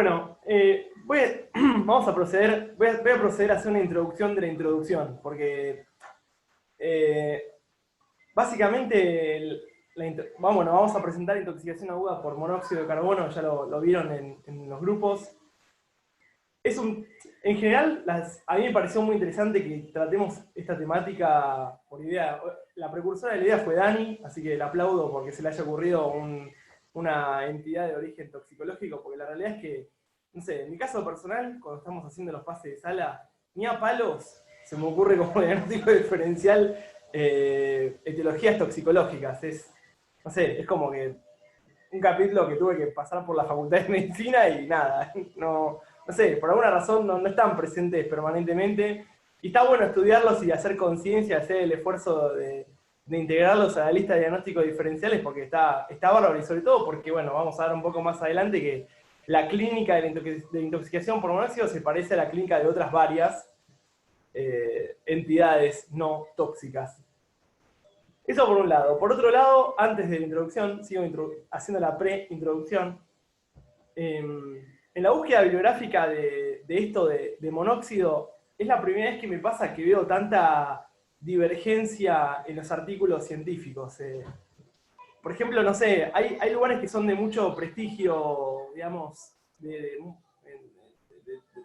Bueno, vamos a proceder, voy a proceder a hacer una introducción de la introducción, porque eh, básicamente vamos a presentar intoxicación aguda por monóxido de carbono, ya lo vieron en los grupos. En general, a mí me pareció muy interesante que tratemos esta temática por idea. La precursora de la idea fue Dani, así que le aplaudo porque se le haya ocurrido una entidad de origen toxicológico, porque la realidad es que, no sé, en mi caso personal, cuando estamos haciendo los pases de sala, ni a palos se me ocurre como diagnóstico diferencial etiologías toxicológicas. No sé, es como que un capítulo que tuve que pasar por la Facultad de Medicina y nada, no sé, por alguna razón no están presentes permanentemente. Y está bueno estudiarlos y hacer conciencia, hacer el esfuerzo de integrarlos a la lista de diagnósticos diferenciales, porque está bárbaro, y sobre todo porque, bueno, vamos a ver un poco más adelante que la clínica de intoxicación por monóxido se parece a la clínica de otras varias entidades no tóxicas. Eso por un lado. Por otro lado, antes de la introducción, sigo haciendo la pre-introducción. En la búsqueda bibliográfica de esto de monóxido, es la primera vez que me pasa que veo tanta divergencia en los artículos científicos. Por ejemplo, no sé, hay lugares que son de mucho prestigio, digamos,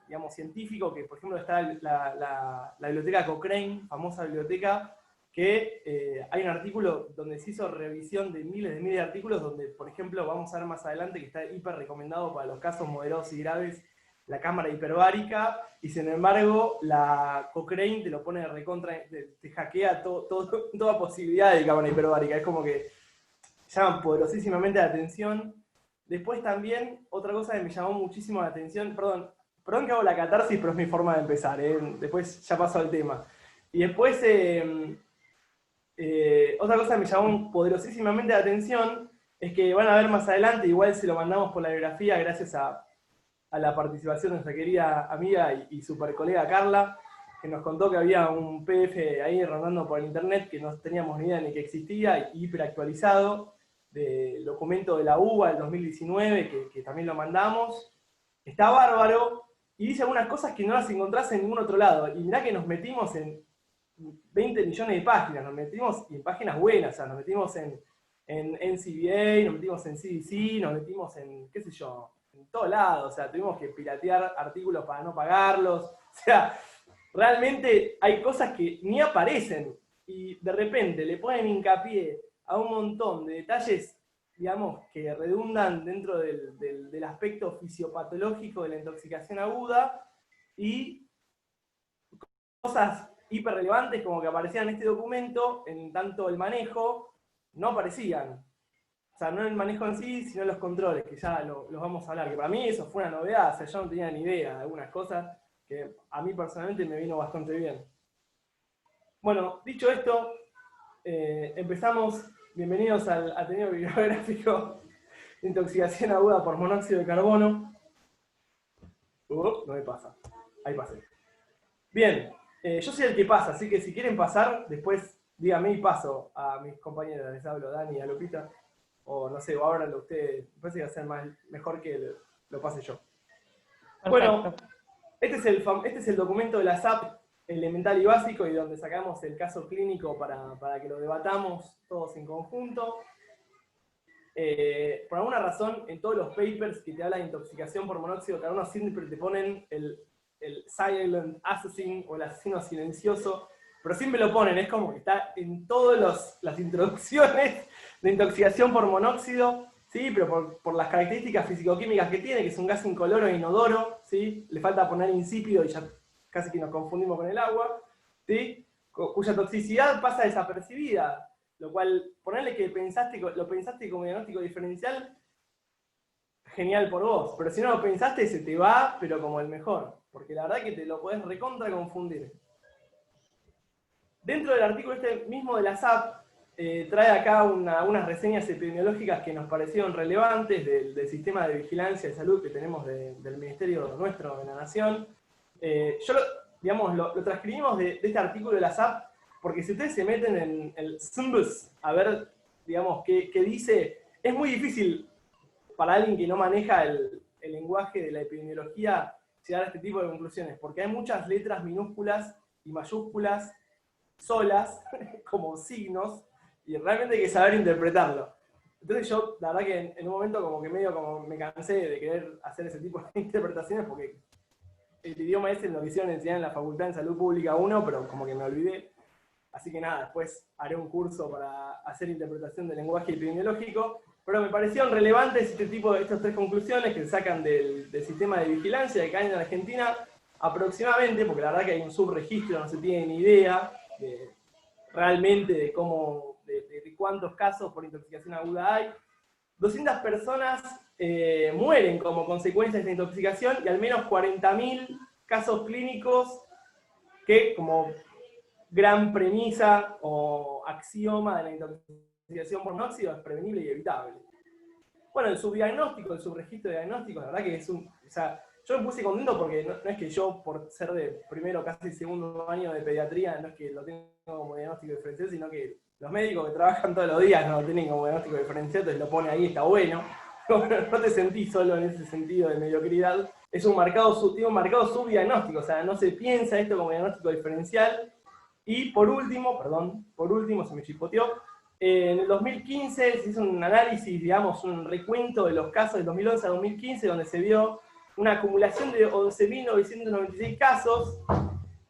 digamos científico, que por ejemplo está la biblioteca Cochrane, famosa biblioteca, que hay un artículo donde se hizo revisión de miles de artículos, donde, por ejemplo, vamos a ver más adelante que está hiper recomendado para los casos moderados y graves la cámara hiperbárica, y sin embargo la Cochrane te lo pone de recontra, te hackea toda posibilidad de cámara hiperbárica. Es como que llaman poderosísimamente la atención. Después también, otra cosa que me llamó muchísimo la atención, perdón que hago la catarsis, pero es mi forma de empezar, después ya paso al tema. Y después, otra cosa que me llamó poderosísimamente la atención es que van a ver más adelante, igual se lo mandamos por la bibliografía gracias a la participación de nuestra querida amiga y super colega Carla, que nos contó que había un PDF ahí rondando por el internet que no teníamos ni idea ni que existía, hiperactualizado, del documento de la UBA del 2019, que también lo mandamos. Está bárbaro, y dice algunas cosas que no las encontrás en ningún otro lado. Y mirá que nos metimos en 20 millones de páginas, nos metimos en páginas buenas, o sea, nos metimos en NCBA, nos metimos en CDC, nos metimos en, qué sé yo, en todo lado, o sea, tuvimos que piratear artículos para no pagarlos, o sea, realmente hay cosas que ni aparecen, y de repente le ponen hincapié a un montón de detalles, digamos, que redundan dentro del aspecto fisiopatológico de la intoxicación aguda, y cosas hiper relevantes como que aparecían en este documento, en tanto el manejo, no aparecían. O sea, no el manejo en sí, sino los controles, que ya los vamos a hablar. Que para mí eso fue una novedad, o sea, yo no tenía ni idea de algunas cosas que a mí personalmente me vino bastante bien. Bueno, dicho esto, empezamos. Bienvenidos al Ateneo Bibliográfico de Intoxicación Aguda por Monóxido de Carbono. No me pasa. Ahí pasé. Bien, yo soy el que pasa, así que si quieren pasar, después díganme y paso a mis compañeras. Les hablo a Dani y a Lupita. O no sé, o ábranlo ustedes. Me parece que va a ser mejor que lo pase yo. Bueno, Perfecto. este es el documento de la SAP elemental y básico, y donde sacamos el caso clínico para que lo debatamos todos en conjunto. Por alguna razón, en todos los papers que te hablan de intoxicación por monóxido de carbono, siempre te ponen el silent assassin o el asesino silencioso, pero siempre lo ponen, es como que está en todas las introducciones de intoxicación por monóxido, ¿sí? Pero por las características fisicoquímicas que tiene, que es un gas incoloro e inodoro, ¿sí? Le falta poner insípido y ya casi que nos confundimos con el agua, ¿sí? Cuya toxicidad pasa desapercibida, lo cual, ponerle que lo pensaste como diagnóstico diferencial, genial por vos, pero si no lo pensaste se te va, pero como el mejor, porque la verdad que te lo podés recontra confundir. Dentro del artículo este mismo de la SAP, trae acá unas reseñas epidemiológicas que nos parecieron relevantes del sistema de vigilancia de salud que tenemos del Ministerio nuestro de la Nación. Digamos, lo transcribimos de este artículo de la SAP, porque si ustedes se meten en el SUMBUS a ver, digamos, qué dice, es muy difícil para alguien que no maneja el lenguaje de la epidemiología llegar a este tipo de conclusiones, porque hay muchas letras minúsculas y mayúsculas solas, como signos, y realmente hay que saber interpretarlo. Entonces yo, la verdad que en un momento como que medio como me cansé de querer hacer ese tipo de interpretaciones, porque el idioma ese lo quisieron enseñar en la Facultad de Salud Pública 1, pero como que me olvidé. Así que nada, después haré un curso para hacer interpretación del lenguaje epidemiológico, pero me parecieron relevantes estas tres conclusiones que sacan del sistema de vigilancia que hay en Argentina, aproximadamente, porque la verdad que hay un subregistro, no se tiene ni idea realmente de cómo, de cuántos casos por intoxicación aguda hay. 200 personas mueren como consecuencia de esta intoxicación y al menos 40.000 casos clínicos que, como gran premisa o axioma de la intoxicación por monóxido, es prevenible y evitable. Bueno, el subdiagnóstico, el subregistro de diagnóstico, la verdad que es un... O sea, yo me puse contento porque no es que yo, por ser de primero, casi segundo año de pediatría, no es que lo tengo como diagnóstico diferencial, sino que los médicos que trabajan todos los días no lo tienen como diagnóstico diferencial, entonces lo pone ahí, está bueno. No te sentís solo en ese sentido de mediocridad. Es un marcado subdiagnóstico, o sea, no se piensa esto como diagnóstico diferencial. Y por último, se me chispoteó, en el 2015 se hizo un análisis, digamos, un recuento de los casos del 2011 a 2015, donde se vio una acumulación de 11.996 casos,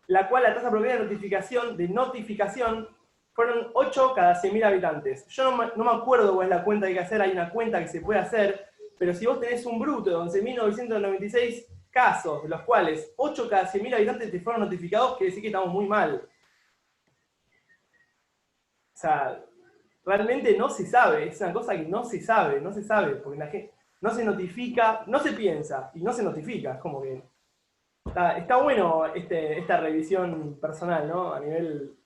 la cual la tasa promedio de notificación fueron 8 cada 100.000 habitantes. Yo no me acuerdo cuál es la cuenta que hay que hacer, hay una cuenta que se puede hacer, pero si vos tenés un bruto de 11.996 casos, de los cuales 8 cada 100.000 habitantes te fueron notificados, quiere decir que estamos muy mal. O sea, realmente no se sabe, es una cosa que no se sabe, porque la gente no se notifica, no se piensa y no se notifica, es como que está bueno esta revisión personal, ¿no? A nivel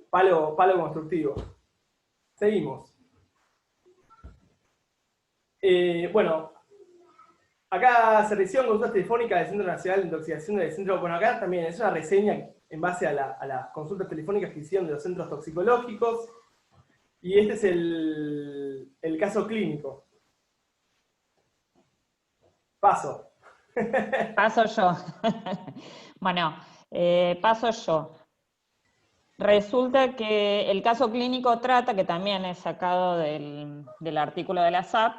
palo constructivo. Seguimos. Bueno, acá se recibió consultas telefónicas del Centro Nacional de Intoxicación del Centro. Bueno, acá también es una reseña en base a las consultas telefónicas que hicieron de los centros toxicológicos. Y este es el caso clínico. Paso. Paso yo. Bueno, paso yo. Resulta que el caso clínico trata, que también es sacado del artículo de la SAP,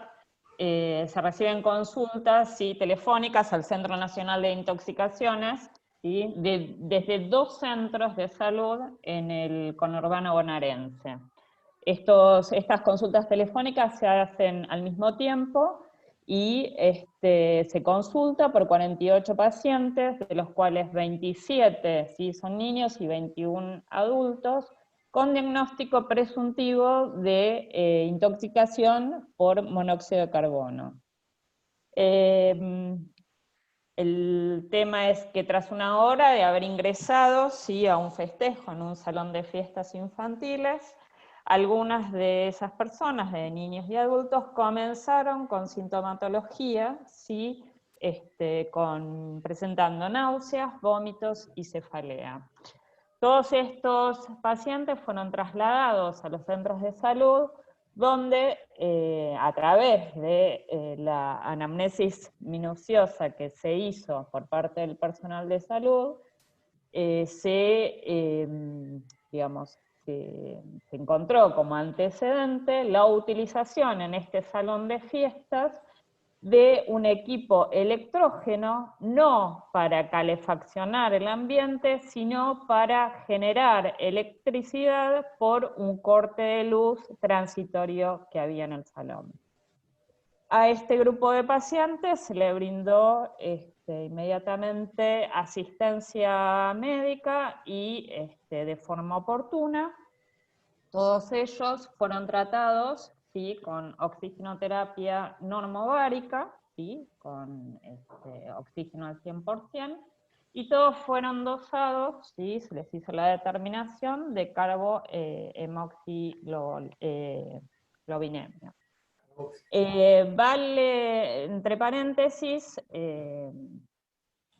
se reciben consultas telefónicas al Centro Nacional de Intoxicaciones, desde 2 centros de salud en el conurbano bonaerense. Estas consultas telefónicas se hacen al mismo tiempo y se consulta por 48 pacientes, de los cuales 27 son niños y 21 adultos, con diagnóstico presuntivo de intoxicación por monóxido de carbono. El tema es que tras una hora de haber ingresado a un festejo en un salón de fiestas infantiles, algunas de esas personas, de niños y adultos, comenzaron con sintomatología, presentando náuseas, vómitos y cefalea. Todos estos pacientes fueron trasladados a los centros de salud, donde a través de la anamnesis minuciosa que se hizo por parte del personal de salud, se encontró como antecedente la utilización en este salón de fiestas de un equipo electrógeno, no para calefaccionar el ambiente, sino para generar electricidad por un corte de luz transitorio que había en el salón. A este grupo de pacientes se le brindó inmediatamente asistencia médica y de forma oportuna. Todos ellos fueron tratados con oxigenoterapia normovárica, con oxígeno al 100%, y todos fueron dosados, se les hizo la determinación de carbohemoxiglobinemia. Vale, entre paréntesis,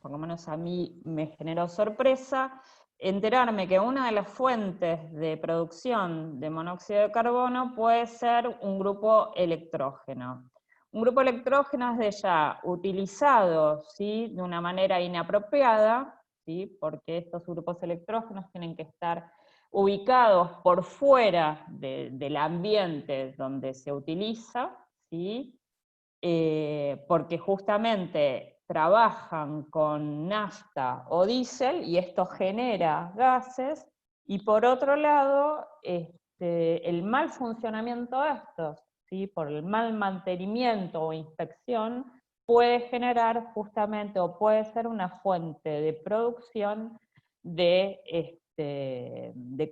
por lo menos a mí me generó sorpresa, enterarme que una de las fuentes de producción de monóxido de carbono puede ser un grupo electrógeno. Un grupo de electrógenos de ya utilizado, ¿sí?, de una manera inapropiada, ¿sí?, porque estos grupos electrógenos tienen que estar ubicados por fuera del ambiente donde se utiliza, ¿sí?, porque justamente trabajan con nafta o diésel y esto genera gases, y por otro lado, el mal funcionamiento de estos, ¿sí?, por el mal mantenimiento o inspección, puede generar justamente, o puede ser una fuente de producción de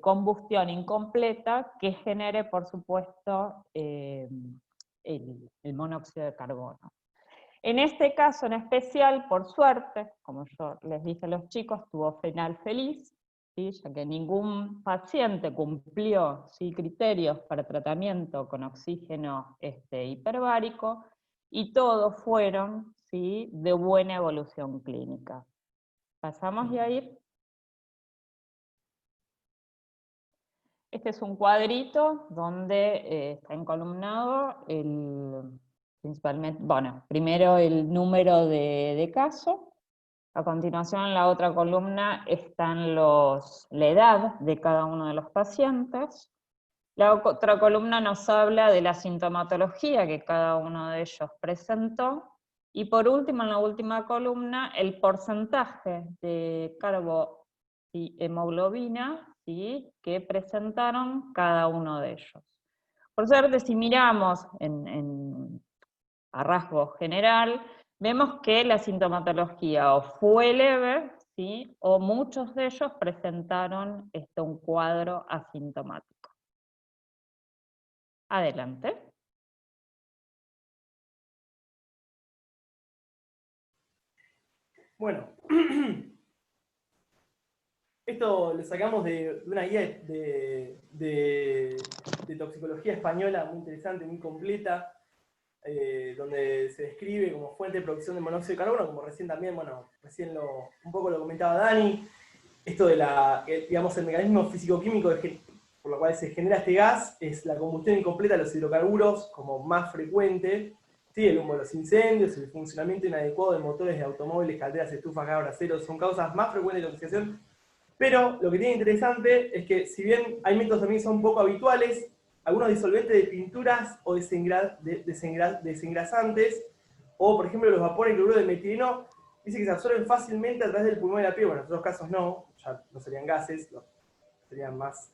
combustión incompleta que genere, por supuesto, el monóxido de carbono. En este caso en especial, por suerte, como yo les dije a los chicos, tuvo final feliz, ¿sí?, ya que ningún paciente cumplió, ¿sí?, criterios para tratamiento con oxígeno hiperbárico, y todos fueron, ¿sí?, de buena evolución clínica. Pasamos de ahí. Este es un cuadrito donde está encolumnado principalmente, bueno, primero el número de caso, a continuación en la otra columna están la edad de cada uno de los pacientes, la otra columna nos habla de la sintomatología que cada uno de ellos presentó, y por último, en la última columna, el porcentaje de carbohemoglobina, ¿sí?, que presentaron cada uno de ellos. Por suerte, si miramos a rasgo general, vemos que la sintomatología o fue leve, ¿sí?, o muchos de ellos presentaron un cuadro asintomático. Adelante. Bueno, esto lo sacamos de una guía de toxicología española muy interesante, muy completa, donde se describe como fuente de producción de monóxido de carbono, como recién también, bueno, un poco lo comentaba Dani, esto de digamos, el mecanismo físico-químico por lo cual se genera este gas es la combustión incompleta de los hidrocarburos como más frecuente, ¿sí?, el humo de los incendios, el funcionamiento inadecuado de motores de automóviles, calderas, estufas, gas braseros, son causas más frecuentes de intoxicación. Pero lo que tiene interesante es que, si bien hay métodos también que son poco habituales, algunos disolventes de pinturas o desengrasantes, o por ejemplo los vapores de cloruro de metileno, dice que se absorben fácilmente a través del pulmón de la piel. Bueno, en otros casos no, ya no serían gases, serían más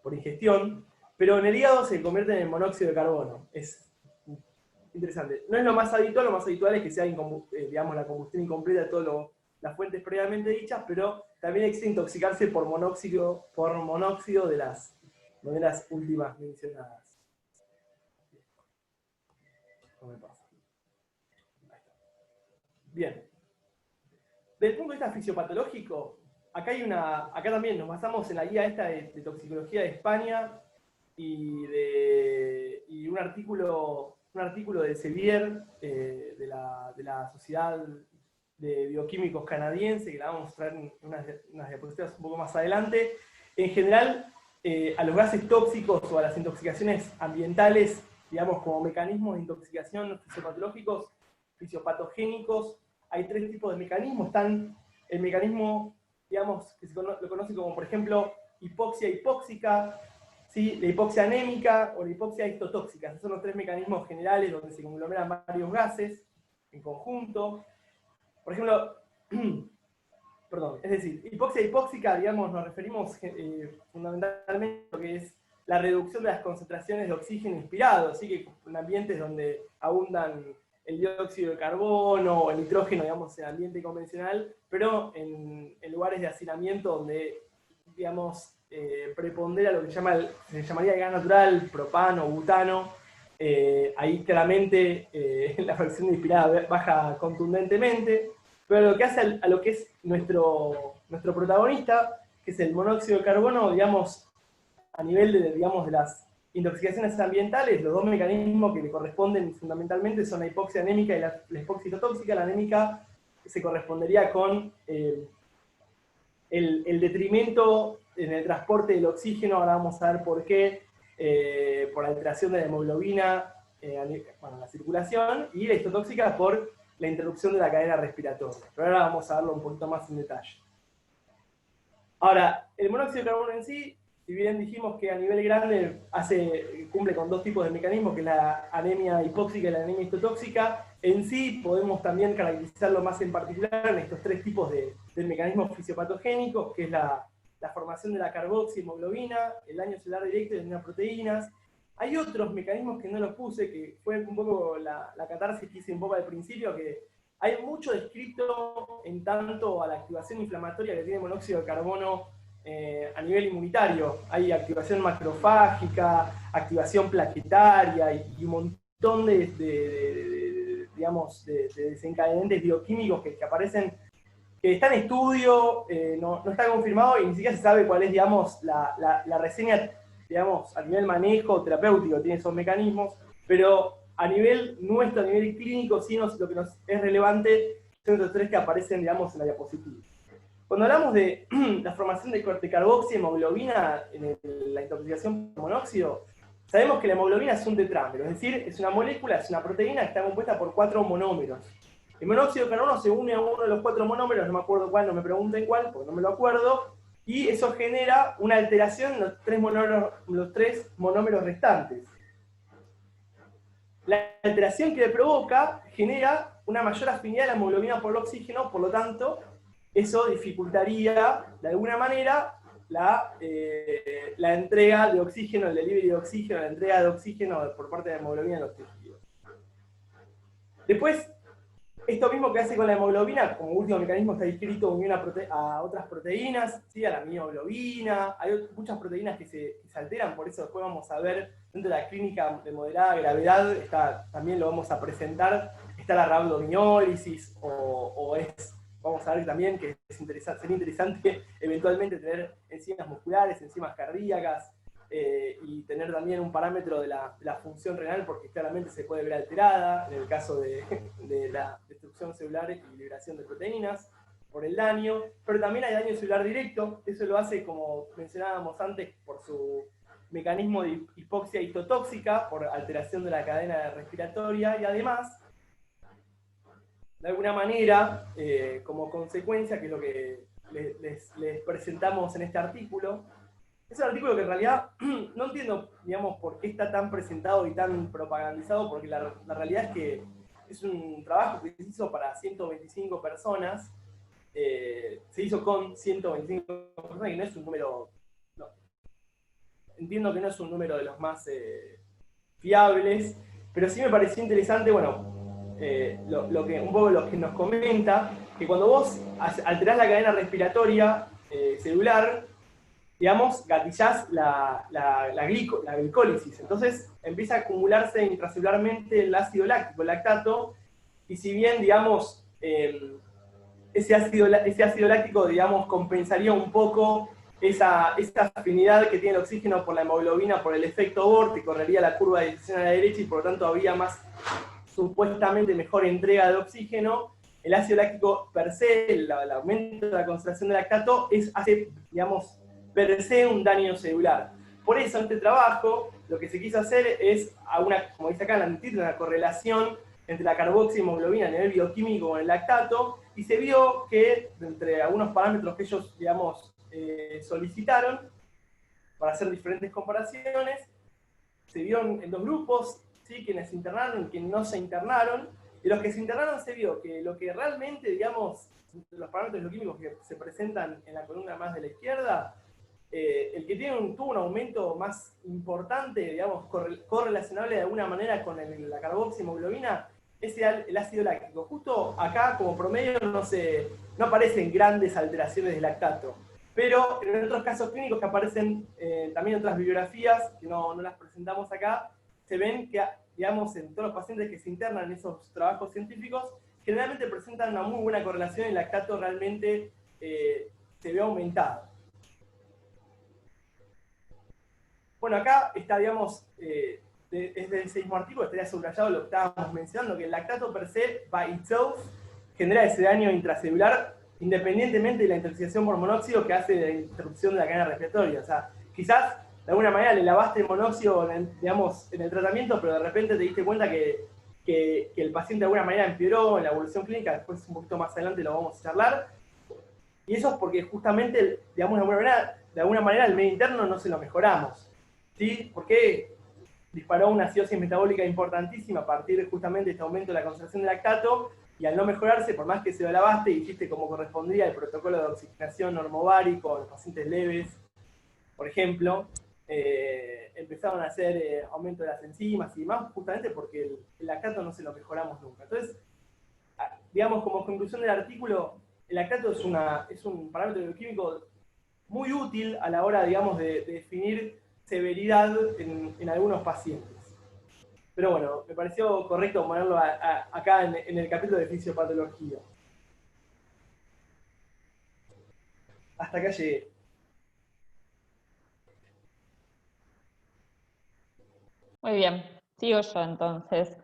por ingestión, pero en el hígado se convierten en monóxido de carbono. Es interesante. No es lo más habitual es que sea digamos, la combustión incompleta de todas las fuentes previamente dichas, pero también existe intoxicarse por monóxido de las maneras últimas mencionadas. No me pasa. Bien. Desde el punto de vista fisiopatológico, acá también nos basamos en la guía esta de toxicología de España y un artículo de Sevier, de la Sociedad de Bioquímicos Canadiense, que la vamos a mostrar en unas diapositivas un poco más adelante. En general, a los gases tóxicos o a las intoxicaciones ambientales, digamos, como mecanismos de intoxicación fisiopatológicos, fisiopatogénicos, hay tres tipos de mecanismos. Están el mecanismo, digamos, que lo conoce como, por ejemplo, hipoxia hipóxica, ¿sí?, la hipoxia anémica o la hipoxia histotóxica. Esos son los tres mecanismos generales donde se conglomeran varios gases en conjunto. Por ejemplo, perdón, es decir, hipoxia hipóxica, digamos, nos referimos fundamentalmente a lo que es la reducción de las concentraciones de oxígeno inspirado, así que en ambientes donde abundan el dióxido de carbono o el nitrógeno, digamos, en ambiente convencional, pero en lugares de hacinamiento donde, digamos, prepondera lo que se llamaría el gas natural, propano, butano, ahí claramente la fracción de inspirada baja contundentemente, pero lo que hace a lo que es nuestro protagonista, que es el monóxido de carbono, digamos, a nivel de las intoxicaciones ambientales, los dos mecanismos que le corresponden fundamentalmente son la hipoxia anémica y la hipoxia histotóxica. La anémica se correspondería con el detrimento en el transporte del oxígeno. Ahora vamos a ver por qué, por alteración de la hemoglobina bueno, la circulación, y la histotóxica por la interrupción de la cadena respiratoria. Pero ahora vamos a verlo un poquito más en detalle. Ahora, el monóxido de carbono en sí, si bien dijimos que a nivel grande cumple con dos tipos de mecanismos, que es la anemia hipóxica y la anemia histotóxica, en sí podemos también caracterizarlo más en particular en estos tres tipos de mecanismos fisiopatogénicos, que es la formación de la carboxihemoglobina, el daño celular directo de las proteínas. Hay otros mecanismos que no los puse, que fue un poco la catarsis que hice un poco al principio, que hay mucho descrito en tanto a la activación inflamatoria que tiene el monóxido de carbono a nivel inmunitario. Hay activación macrofágica, activación plaquetaria y un montón digamos, de desencadenantes bioquímicos que aparecen, que está en estudio, no está confirmado y ni siquiera se sabe cuál es, digamos, la reseña, digamos, a nivel manejo terapéutico tiene esos mecanismos, pero a nivel nuestro, a nivel clínico, sí lo que nos es relevante son estos tres que aparecen, digamos, en la diapositiva. Cuando hablamos de la formación de carboxihemoglobina en la intoxicación por monóxido, sabemos que la hemoglobina es un tetrámero, es decir, es una molécula, es una proteína que está compuesta por 4 monómeros. El monóxido de carbono se une a uno de los 4 monómeros, no me acuerdo cuál, no me pregunten cuál, porque no me lo acuerdo, y eso genera una alteración en los 3 monómeros restantes. La alteración que le provoca genera una mayor afinidad de la hemoglobina por el oxígeno, por lo tanto, eso dificultaría, de alguna manera, la entrega de oxígeno, el delivery de oxígeno, la entrega de oxígeno por parte de la hemoglobina en los tejidos. Después, esto mismo que hace con la hemoglobina, como último mecanismo está descrito unión a otras proteínas, ¿sí? A la mioglobina, hay muchas proteínas que se alteran, por eso después vamos a ver, dentro de la clínica de moderada gravedad, también lo vamos a presentar, está la rhabdomyólisis, vamos a ver también que sería interesante eventualmente tener enzimas musculares, enzimas cardíacas, y tener también un parámetro de la función renal, porque claramente se puede ver alterada en el caso de la destrucción celular y liberación de proteínas por el daño, pero también hay daño celular directo, eso lo hace, como mencionábamos antes, por su mecanismo de hipoxia histotóxica, por alteración de la cadena respiratoria, y además, de alguna manera, como consecuencia, que es lo que les presentamos en este artículo, es un artículo que en realidad no entiendo, digamos, por qué está tan presentado y tan propagandizado, porque la realidad es que es un trabajo que se hizo para 125 personas, se hizo con 125 personas y no es un número, no, entiendo que no es un número de los más fiables, pero sí me pareció interesante, bueno, un poco lo que nos comenta, que cuando vos alterás la cadena respiratoria celular, digamos, gatillás la glicólisis. Entonces empieza a acumularse intracelularmente el ácido láctico, el lactato, y si bien, digamos, ese ácido láctico, digamos, compensaría un poco esa afinidad que tiene el oxígeno por la hemoglobina, por el efecto Bohr, correría la curva de difusión a la derecha y por lo tanto había más, supuestamente, mejor entrega de oxígeno. El ácido láctico per se, el aumento de la concentración de lactato, hace, digamos, per se un daño celular. Por eso en este trabajo lo que se quiso hacer es, como dice acá en el título, una correlación entre la carboxihemoglobina a nivel bioquímico con el lactato, y se vio que entre algunos parámetros que ellos, digamos, solicitaron para hacer diferentes comparaciones, se vio en dos grupos, ¿sí? Quienes se internaron y quienes no se internaron, y los que se internaron se vio que lo que realmente, digamos, los parámetros bioquímicos que se presentan en la columna más de la izquierda, el que tuvo un aumento más importante, digamos, correlacionable de alguna manera con la carboxihemoglobina, es el ácido láctico. Justo acá, como promedio, no aparecen grandes alteraciones de lactato, pero en otros casos clínicos que aparecen también en otras bibliografías, que no las presentamos acá, se ven que, digamos, en todos los pacientes que se internan en esos trabajos científicos, generalmente presentan una muy buena correlación y el lactato realmente se ve aumentado. Bueno, acá está, digamos, es del mismo artículo, estaría subrayado lo que estábamos mencionando, que el lactato per se, by itself, genera ese daño intracelular independientemente de la intoxicación por monóxido que hace de la interrupción de la cadena respiratoria. O sea, quizás de alguna manera le lavaste el monóxido digamos, en el tratamiento, pero de repente te diste cuenta que el paciente de alguna manera empeoró en la evolución clínica, después un poquito más adelante lo vamos a charlar, y eso es porque justamente, digamos, de alguna manera el medio interno no se lo mejoramos, ¿sí? Porque disparó una acidosis metabólica importantísima a partir justamente de este aumento de la concentración de lactato, y al no mejorarse, por más que se lo lavaste y hiciste como correspondía el protocolo de oxigenación normovárico en pacientes leves, por ejemplo, empezaron a hacer aumento de las enzimas y demás, justamente porque el lactato no se lo mejoramos nunca. Entonces, digamos, como conclusión del artículo, el lactato es un parámetro bioquímico muy útil a la hora, digamos, de definir severidad en algunos pacientes. Pero bueno, me pareció correcto ponerlo acá en el capítulo de fisiopatología. Hasta acá llegué. Muy bien, sigo yo entonces.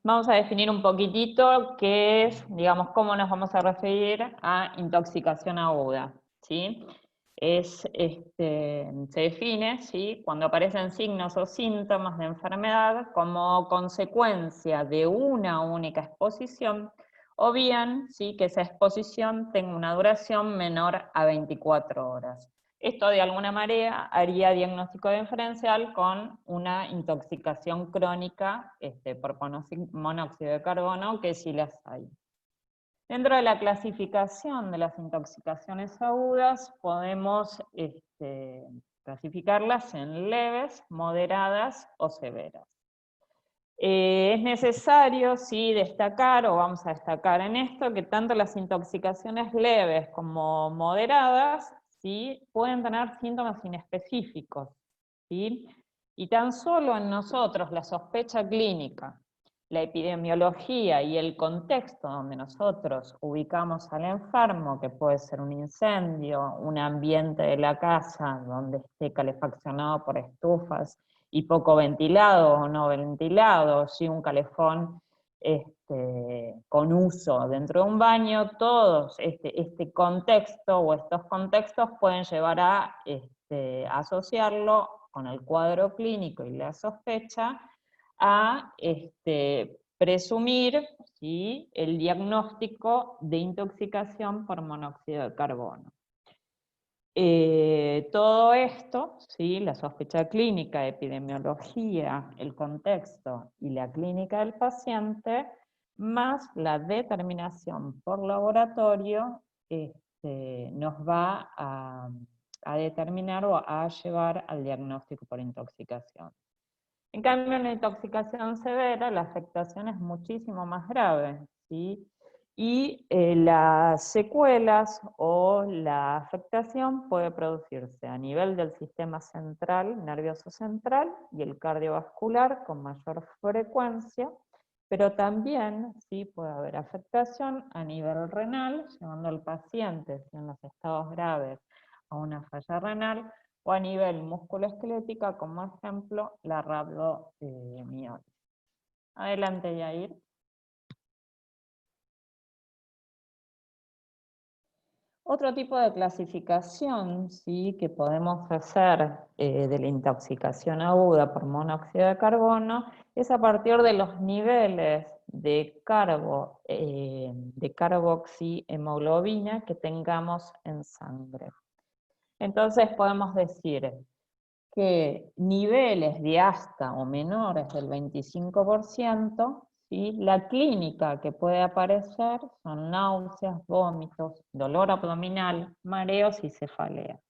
Vamos a definir un poquitito qué es, digamos, cómo nos vamos a referir a intoxicación aguda, ¿sí? Se define, ¿sí?, cuando aparecen signos o síntomas de enfermedad como consecuencia de una única exposición, o bien, ¿sí?, que esa exposición tenga una duración menor a 24 horas. Esto de alguna manera haría diagnóstico diferencial con una intoxicación crónica por monóxido de carbono, que sí las hay. Dentro de la clasificación de las intoxicaciones agudas, podemos clasificarlas en leves, moderadas o severas. Es necesario, sí, destacar, o vamos a destacar en esto, que tanto las intoxicaciones leves como moderadas, ¿sí?, pueden tener síntomas inespecíficos, ¿sí? Y tan solo en nosotros la sospecha clínica, la epidemiología y el contexto donde nosotros ubicamos al enfermo, que puede ser un incendio, un ambiente de la casa donde esté calefaccionado por estufas y poco ventilado o no ventilado, ¿sí?, un calefón con uso dentro de un baño, todos este contexto o estos contextos pueden llevar a asociarlo con el cuadro clínico y la sospecha a presumir, ¿sí?, el diagnóstico de intoxicación por monóxido de carbono. Todo esto, ¿sí?, la sospecha clínica, epidemiología, el contexto y la clínica del paciente, más la determinación por laboratorio, nos va a determinar o a llevar al diagnóstico por intoxicación. En cambio, en la intoxicación severa, la afectación es muchísimo más grave, ¿sí? Y las secuelas o la afectación puede producirse a nivel del sistema central, nervioso central, y el cardiovascular con mayor frecuencia, pero también, ¿sí?, puede haber afectación a nivel renal, llevando al paciente, si en los estados graves, a una falla renal, o a nivel musculoesquelética, como ejemplo, la rhabdomiólisis. Adelante, Yair. Otro tipo de clasificación, ¿sí?, que podemos hacer de la intoxicación aguda por monóxido de carbono es a partir de los niveles de carboxihemoglobina que tengamos en sangre. Entonces podemos decir que niveles de hasta o menores del 25%, ¿sí?, la clínica que puede aparecer son náuseas, vómitos, dolor abdominal, mareos y cefalea.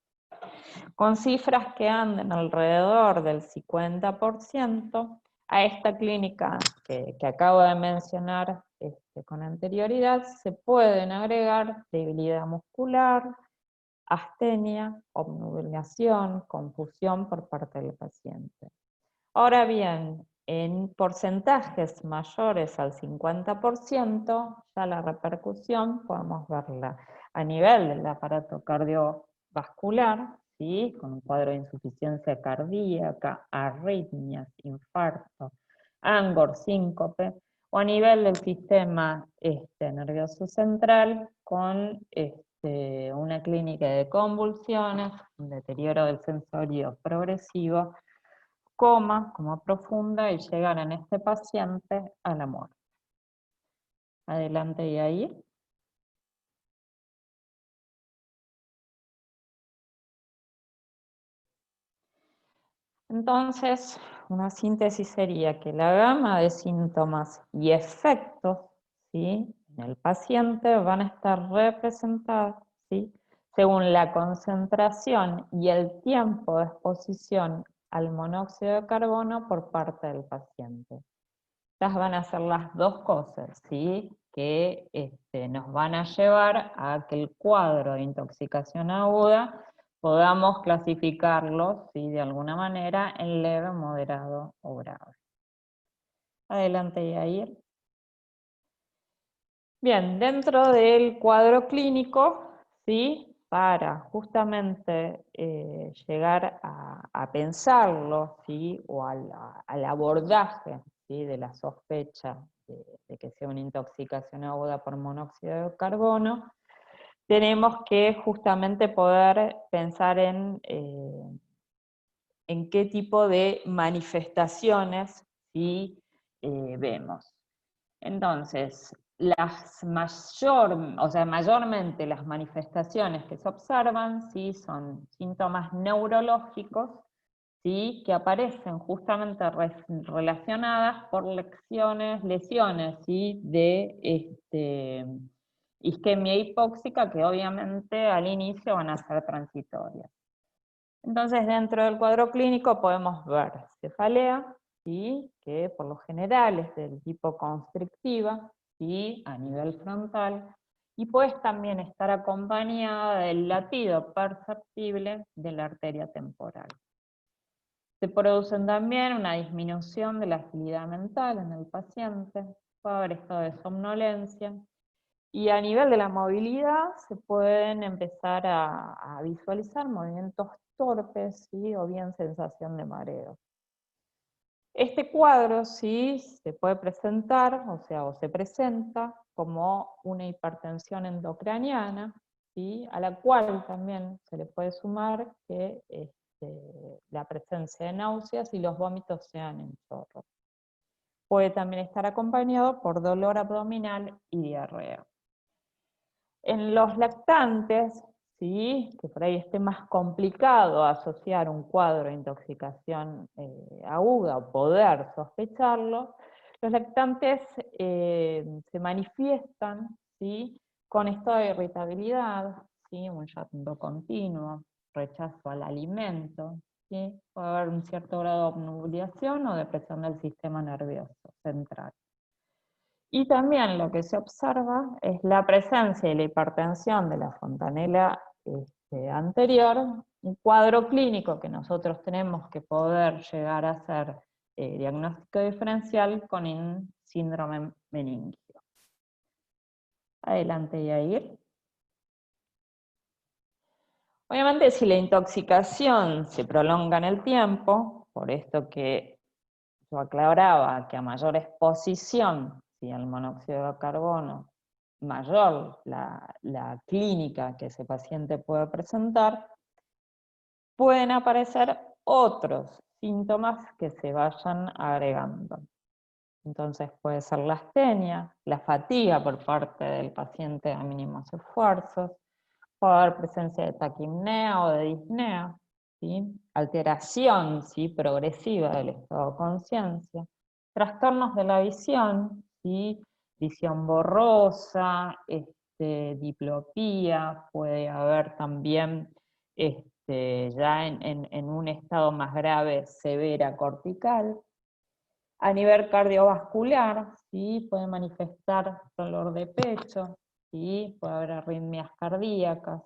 Con cifras que anden alrededor del 50%, a esta clínica que acabo de mencionar con anterioridad, se pueden agregar debilidad muscular, astenia, obnubilación, confusión por parte del paciente. Ahora bien, en porcentajes mayores al 50%, ya la repercusión podemos verla a nivel del aparato cardiovascular, ¿sí?, con un cuadro de insuficiencia cardíaca, arritmias, infarto, angor, síncope, o a nivel del sistema nervioso central con una clínica de convulsiones, un deterioro del sensorio progresivo, coma profunda y llegar en este paciente a la muerte. Adelante y ahí. Entonces, una síntesis sería que la gama de síntomas y efectos, ¿sí?, en el paciente van a estar representados, ¿sí?, según la concentración y el tiempo de exposición al monóxido de carbono por parte del paciente. Estas van a ser las dos cosas, ¿sí?, que nos van a llevar a que el cuadro de intoxicación aguda podamos clasificarlo, ¿sí?, de alguna manera en leve, moderado o grave. Adelante, Yair. Bien, dentro del cuadro clínico, ¿sí?, para justamente llegar a pensarlo, ¿sí?, o al abordaje, ¿sí?, de la sospecha de que sea una intoxicación aguda por monóxido de carbono, tenemos que justamente poder pensar en qué tipo de manifestaciones, ¿sí?, vemos. Entonces, mayormente las manifestaciones que se observan, ¿sí?, son síntomas neurológicos, ¿sí?, que aparecen justamente relacionadas por lesiones, ¿sí?, de isquemia hipóxica, que obviamente al inicio van a ser transitorias. Entonces, dentro del cuadro clínico podemos ver cefalea, ¿sí?, que por lo general es del tipo constrictiva, ¿sí?, a nivel frontal, y puede también estar acompañada del latido perceptible de la arteria temporal. Se producen también una disminución de la agilidad mental en el paciente, puede haber estado de somnolencia, y a nivel de la movilidad se pueden empezar a visualizar movimientos torpes, ¿sí?, o bien sensación de mareo. Este cuadro, sí, se puede presentar, o se presenta como una hipertensión endocraniana, ¿sí?, a la cual también se le puede sumar que la presencia de náuseas y los vómitos sean en chorro. Puede también estar acompañado por dolor abdominal y diarrea. En los lactantes, ¿sí?, que por ahí esté más complicado asociar un cuadro de intoxicación aguda o poder sospecharlo, los lactantes se manifiestan, ¿sí?, con estado de irritabilidad, ¿sí?, un llanto continuo, rechazo al alimento, ¿sí?, puede haber un cierto grado de obnubilación o depresión del sistema nervioso central. Y también lo que se observa es la presencia y la hipertensión de la fontanela anterior, un cuadro clínico que nosotros tenemos que poder llegar a hacer diagnóstico diferencial con un síndrome meningio. Adelante, Yair. Obviamente, si la intoxicación se prolonga en el tiempo, por esto que yo aclaraba que a mayor exposición, ¿sí?, al monóxido de carbono, mayor la clínica que ese paciente puede presentar, pueden aparecer otros síntomas que se vayan agregando. Entonces puede ser la astenia, la fatiga por parte del paciente a mínimos esfuerzos, puede haber presencia de taquipnea o de disnea, ¿sí?, alteración, ¿sí?, progresiva del estado de conciencia, trastornos de la visión, ¿sí?, visión borrosa, diplopía, puede haber también ya en un estado más grave severa cortical. A nivel cardiovascular, ¿sí?, puede manifestar dolor de pecho, ¿sí?, puede haber arritmias cardíacas,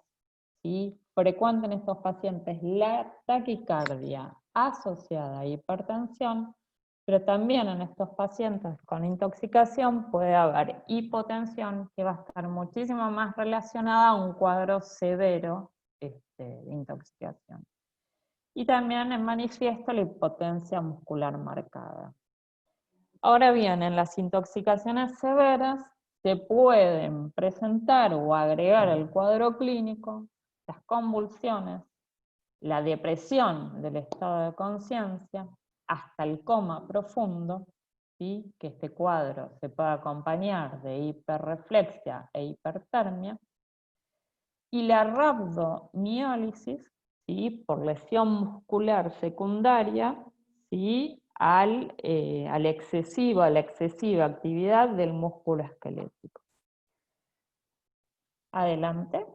¿sí?, frecuente en estos pacientes la taquicardia asociada a hipertensión, pero también en estos pacientes con intoxicación puede haber hipotensión, que va a estar muchísimo más relacionada a un cuadro severo de intoxicación. Y también en manifiesto la hipotencia muscular marcada. Ahora bien, en las intoxicaciones severas, se pueden presentar o agregar al cuadro clínico las convulsiones, la depresión del estado de conciencia, hasta el coma profundo, ¿sí? Que este cuadro se puede acompañar de hiperreflexia e hipertermia, y la rhabdomiólisis, ¿sí? Por lesión muscular secundaria, ¿sí? A la excesiva actividad del músculo esquelético. Adelante.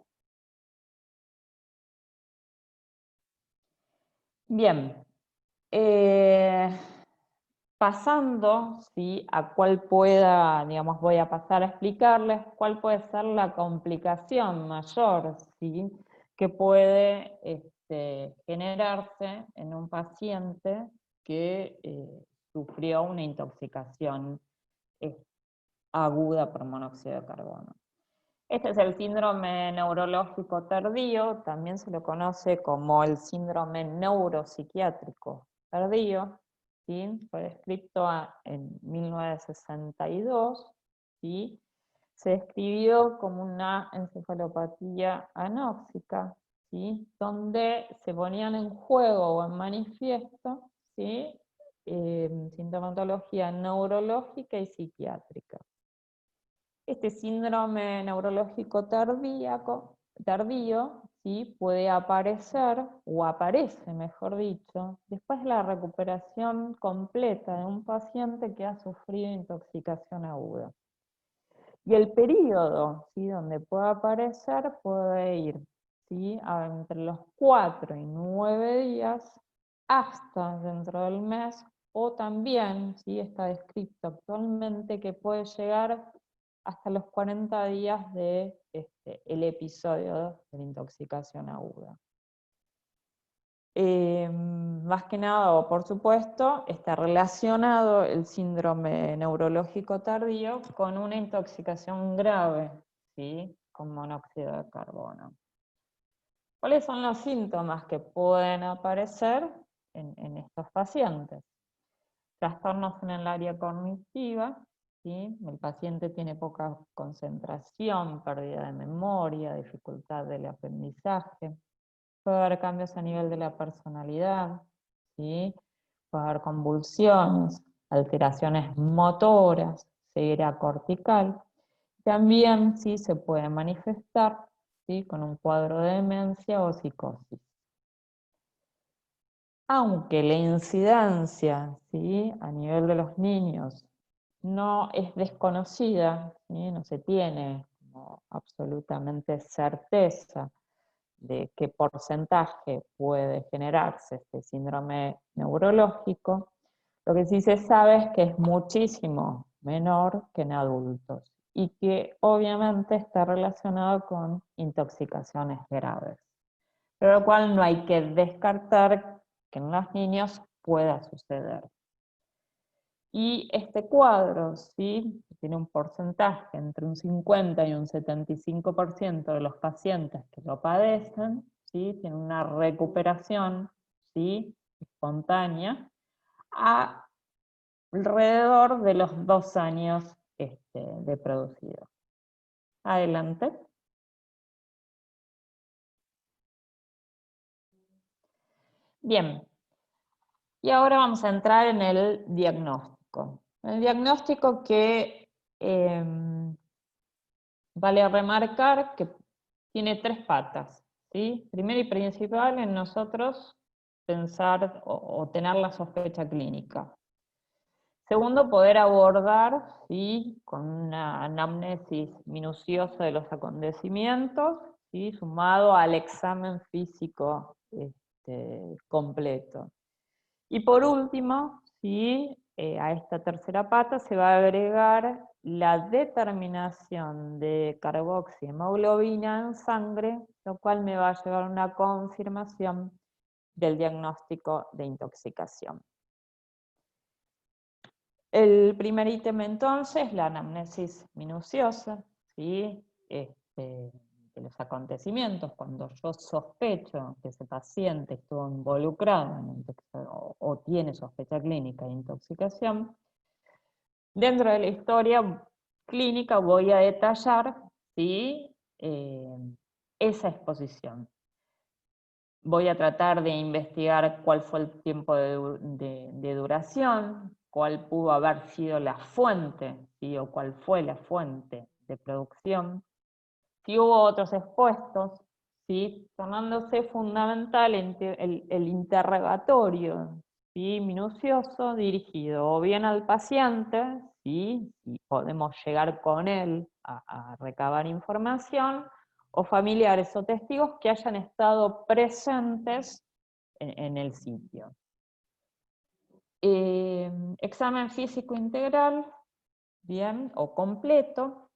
Bien. Pasando, ¿sí? A cuál pueda, digamos, voy a pasar a explicarles cuál puede ser la complicación mayor, ¿sí? Que puede generarse en un paciente que sufrió una intoxicación aguda por monóxido de carbono. Este es el síndrome neurológico tardío, también se lo conoce como el síndrome neuropsiquiátrico tardío, ¿sí? Fue descrito en 1962, ¿sí? Se describió como una encefalopatía anóxica, ¿sí? Donde se ponían en juego o en manifiesto, ¿sí? Sintomatología neurológica y psiquiátrica. Este síndrome neurológico tardío, ¿sí? Puede aparecer, o aparece mejor dicho, después de la recuperación completa de un paciente que ha sufrido intoxicación aguda. Y el periodo, ¿sí? Donde puede aparecer puede ir, ¿sí? Entre los 4 y 9 días hasta dentro del mes, o también, ¿sí? Está descrito actualmente que puede llegar hasta los 40 días de el episodio de la intoxicación aguda. Más que nada, o por supuesto, está relacionado el síndrome neurológico tardío con una intoxicación grave, ¿sí? Con monóxido de carbono. ¿Cuáles son los síntomas que pueden aparecer en estos pacientes? Trastornos en el área cognitiva, ¿sí? El paciente tiene poca concentración, pérdida de memoria, dificultad del aprendizaje. Puede haber cambios a nivel de la personalidad, ¿sí? Puede haber convulsiones, alteraciones motoras, ceguera cortical. También, ¿sí? Se puede manifestar, ¿sí? Con un cuadro de demencia o psicosis. Aunque la incidencia, ¿sí? A nivel de los niños no es desconocida, ¿sí? No se tiene como absolutamente certeza de qué porcentaje puede generarse este síndrome neurológico, lo que sí se sabe es que es muchísimo menor que en adultos y que obviamente está relacionado con intoxicaciones graves, pero lo cual no hay que descartar que en los niños pueda suceder. Y este cuadro, ¿sí? Tiene un porcentaje entre un 50 y un 75% de los pacientes que lo padecen, ¿sí? Tiene una recuperación, ¿sí? Espontánea, alrededor de los 2 años de producido. Adelante. Bien, y ahora vamos a entrar en el diagnóstico. El diagnóstico que vale remarcar que tiene 3 patas, ¿sí? Primero y principal en nosotros pensar o tener la sospecha clínica. Segundo, poder abordar, ¿sí? Con una anamnesis minuciosa de los acontecimientos, ¿sí? Sumado al examen físico completo. Y por último, ¿sí? A esta tercera pata se va a agregar la determinación de carboxihemoglobina en sangre, lo cual me va a llevar a una confirmación del diagnóstico de intoxicación. El primer ítem entonces, la anamnesis minuciosa, ¿sí? De los acontecimientos, cuando yo sospecho que ese paciente estuvo involucrado en o tiene sospecha clínica de intoxicación. Dentro de la historia clínica voy a detallar, ¿sí? Esa exposición. Voy a tratar de investigar cuál fue el tiempo de duración, cuál pudo haber sido la fuente, ¿sí? O cuál fue la fuente de producción. Si hubo otros expuestos, ¿sí? Tornándose fundamental el interrogatorio, ¿sí? Minucioso, dirigido o bien al paciente, ¿sí? Y podemos llegar con él a recabar información, o familiares o testigos que hayan estado presentes en el sitio. Examen físico integral, bien, o completo.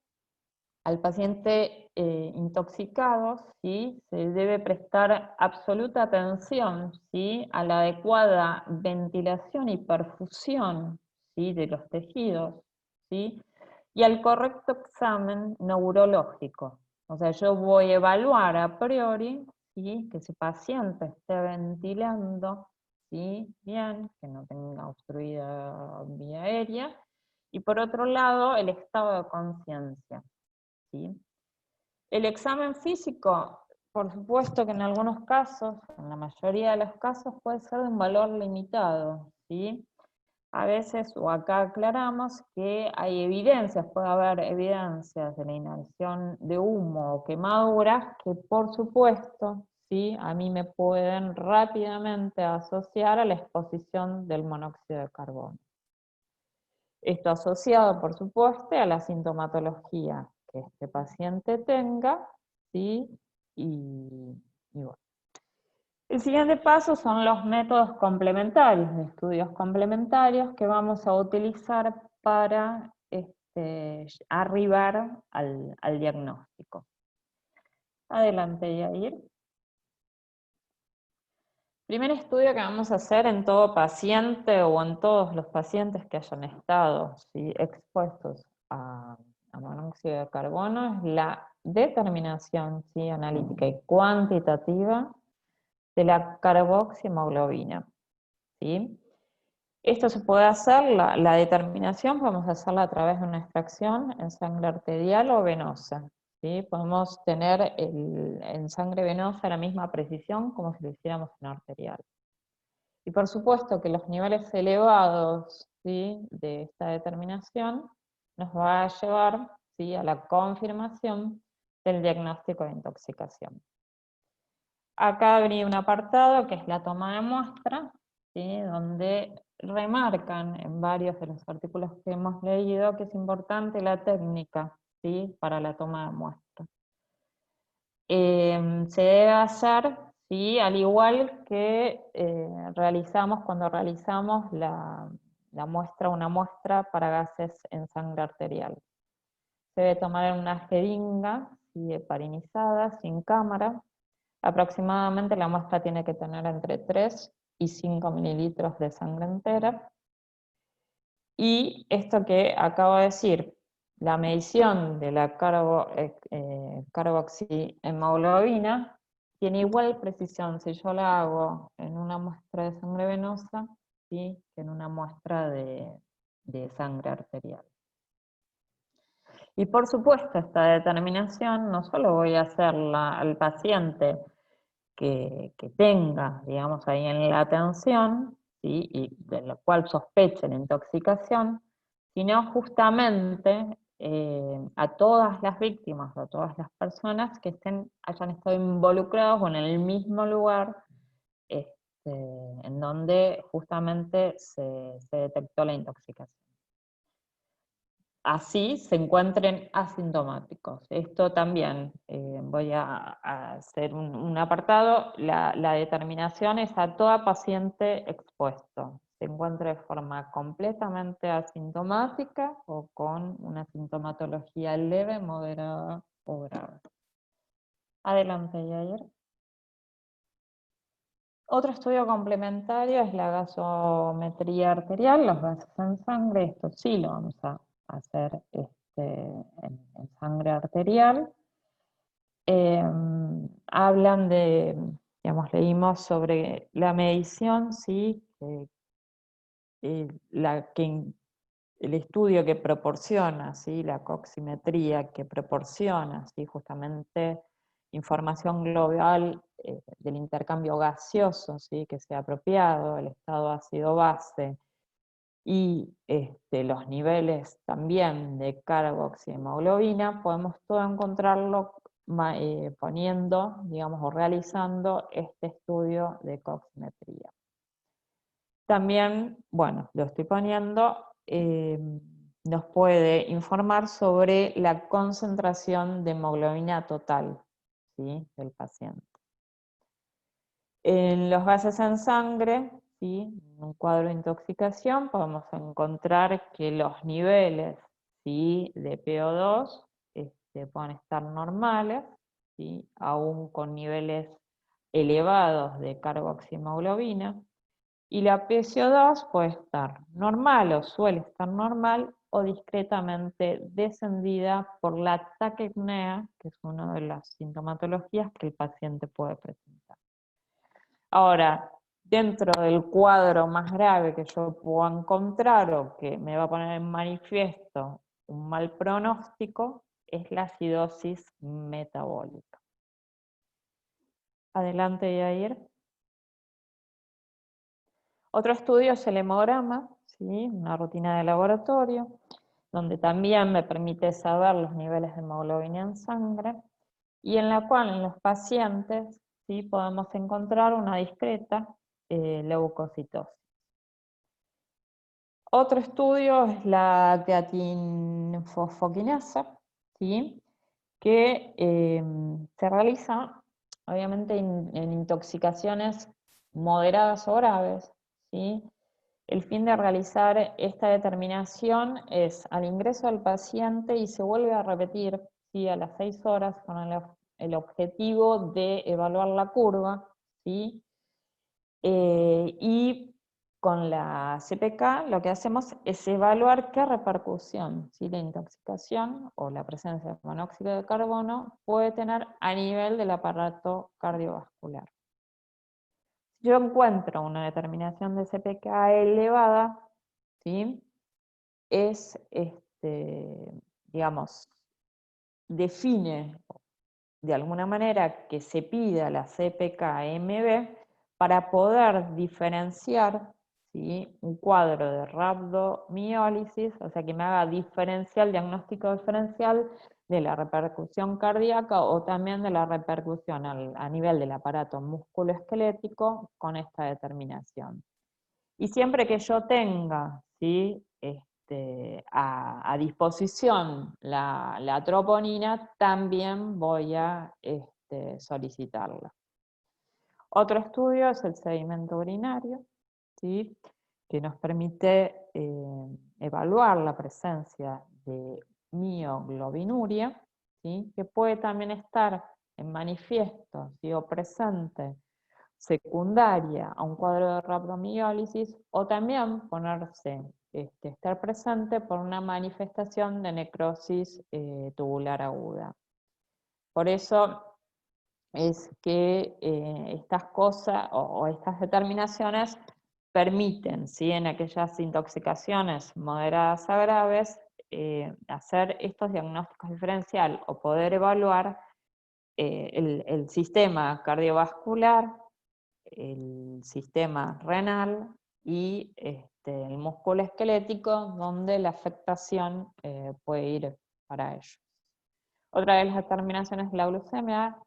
Al paciente intoxicado, ¿sí? Se debe prestar absoluta atención, ¿sí? A la adecuada ventilación y perfusión, ¿sí? De los tejidos, ¿sí? Y al correcto examen neurológico. O sea, yo voy a evaluar a priori, ¿sí? Que ese paciente esté ventilando, ¿sí? Bien, que no tenga obstruida vía aérea. Y por otro lado, el estado de conciencia, ¿sí? El examen físico, por supuesto que en algunos casos, en la mayoría de los casos, puede ser de un valor limitado, ¿sí? A veces, o acá aclaramos, que hay evidencias, puede haber evidencias de la inhalación de humo o quemaduras que por supuesto, ¿sí? A mí me pueden rápidamente asociar a la exposición del monóxido de carbono. Esto asociado, por supuesto, a la sintomatología que este paciente tenga, ¿sí? Y bueno. El siguiente paso son los métodos complementarios, de estudios complementarios que vamos a utilizar para arribar al diagnóstico. Adelante, Yair. Primer estudio que vamos a hacer en todo paciente o en todos los pacientes que hayan estado, ¿sí? Expuestos a monóxido de carbono es la determinación, ¿sí? Analítica y cuantitativa de la carboxihemoglobina, ¿sí? Esto se puede hacer, la determinación podemos hacerla a través de una extracción en sangre arterial o venosa, ¿sí? Podemos tener en sangre venosa la misma precisión como si lo hiciéramos en arterial. Y por supuesto que los niveles elevados, ¿sí? De esta determinación nos va a llevar, ¿sí? A la confirmación del diagnóstico de intoxicación. Acá habría un apartado que es la toma de muestra, ¿sí? Donde remarcan en varios de los artículos que hemos leído que es importante la técnica, ¿sí? Para la toma de muestra. Se debe hacer, ¿sí? Al igual que cuando realizamos una muestra para gases en sangre arterial. Se debe tomar en una jeringa, ¿sí? Heparinizada, sin cámara. Aproximadamente la muestra tiene que tener entre 3 y 5 mililitros de sangre entera. Y esto que acabo de decir, la medición de la carboxihemoglobina tiene igual precisión si yo la hago en una muestra de sangre venosa, ¿sí? Que en una muestra de sangre arterial. Y por supuesto, esta determinación no solo voy a hacerla al paciente que tenga, digamos, ahí en la atención, ¿sí? Y de la cual sospeche la intoxicación, sino justamente a todas las víctimas, a todas las personas que hayan estado involucrados o en el mismo lugar en donde justamente se detectó la intoxicación. Así se encuentren asintomáticos. Esto también voy a hacer un apartado. La determinación es a toda paciente expuesto. Se encuentre de forma completamente asintomática o con una sintomatología leve, moderada o grave. Adelante, Yair. Otro estudio complementario es la gasometría arterial, los gases en sangre. Esto sí lo vamos a hacer en sangre arterial. Hablan de, digamos, leímos sobre la medición, sí, el estudio que proporciona, ¿sí? La coximetría que proporciona, ¿sí? Justamente información global del intercambio gaseoso, ¿sí? Que sea apropiado, el estado ácido-base, y los niveles también de carboxihemoglobina, podemos todo encontrarlo poniendo, digamos, o realizando este estudio de coximetría. También, bueno, lo estoy poniendo, nos puede informar sobre la concentración de hemoglobina total, ¿sí? Del paciente. En los gases en sangre, ¿sí? En un cuadro de intoxicación podemos encontrar que los niveles, ¿sí? De PO2 pueden estar normales, ¿sí? Aún con niveles elevados de carboxihemoglobina, y la PCO2 puede estar normal o suele estar normal o discretamente descendida por la taquipnea, que es una de las sintomatologías que el paciente puede presentar. Ahora, dentro del cuadro más grave que yo puedo encontrar o que me va a poner en manifiesto un mal pronóstico, es la acidosis metabólica. Adelante, Yair. Otro estudio es el hemograma, ¿sí? Una rutina de laboratorio, donde también me permite saber los niveles de hemoglobina en sangre, y en la cual en los pacientes, ¿sí? Podemos encontrar una discreta leucocitosis. Otro estudio es la creatinfosfoquinasa, ¿sí? Que se realiza obviamente en intoxicaciones moderadas o graves, ¿sí? El fin de realizar esta determinación es al ingreso del paciente y se vuelve a repetir, ¿sí? A las 6 horas con el objetivo de evaluar la curva, ¿sí? Y con la CPK lo que hacemos es evaluar qué repercusión, ¿sí? La intoxicación o la presencia de monóxido de carbono puede tener a nivel del aparato cardiovascular. Si yo encuentro una determinación de CPK elevada, ¿sí? Es, digamos, define de alguna manera que se pida la CPK-MB para poder diferenciar, ¿sí? Un cuadro de rhabdomiólisis, o sea que me haga diagnóstico diferencial de la repercusión cardíaca o también de la repercusión a nivel del aparato musculoesquelético con esta determinación. Y siempre que yo tenga, ¿sí? A disposición la troponina, también voy a solicitarla. Otro estudio es el sedimento urinario, ¿sí? Que nos permite evaluar la presencia de mioglobinuria, ¿sí? Que puede también estar en manifiesto, ¿sí? O presente secundaria a un cuadro de rhabdomiólisis, o también estar presente por una manifestación de necrosis tubular aguda. Por eso es que estas cosas o estas determinaciones permiten, ¿sí? En aquellas intoxicaciones moderadas a graves, hacer estos diagnósticos diferenciales o poder evaluar el sistema cardiovascular, el sistema renal y el músculo esquelético, donde la afectación puede ir para ellos. Otra de las determinaciones es la glucemia,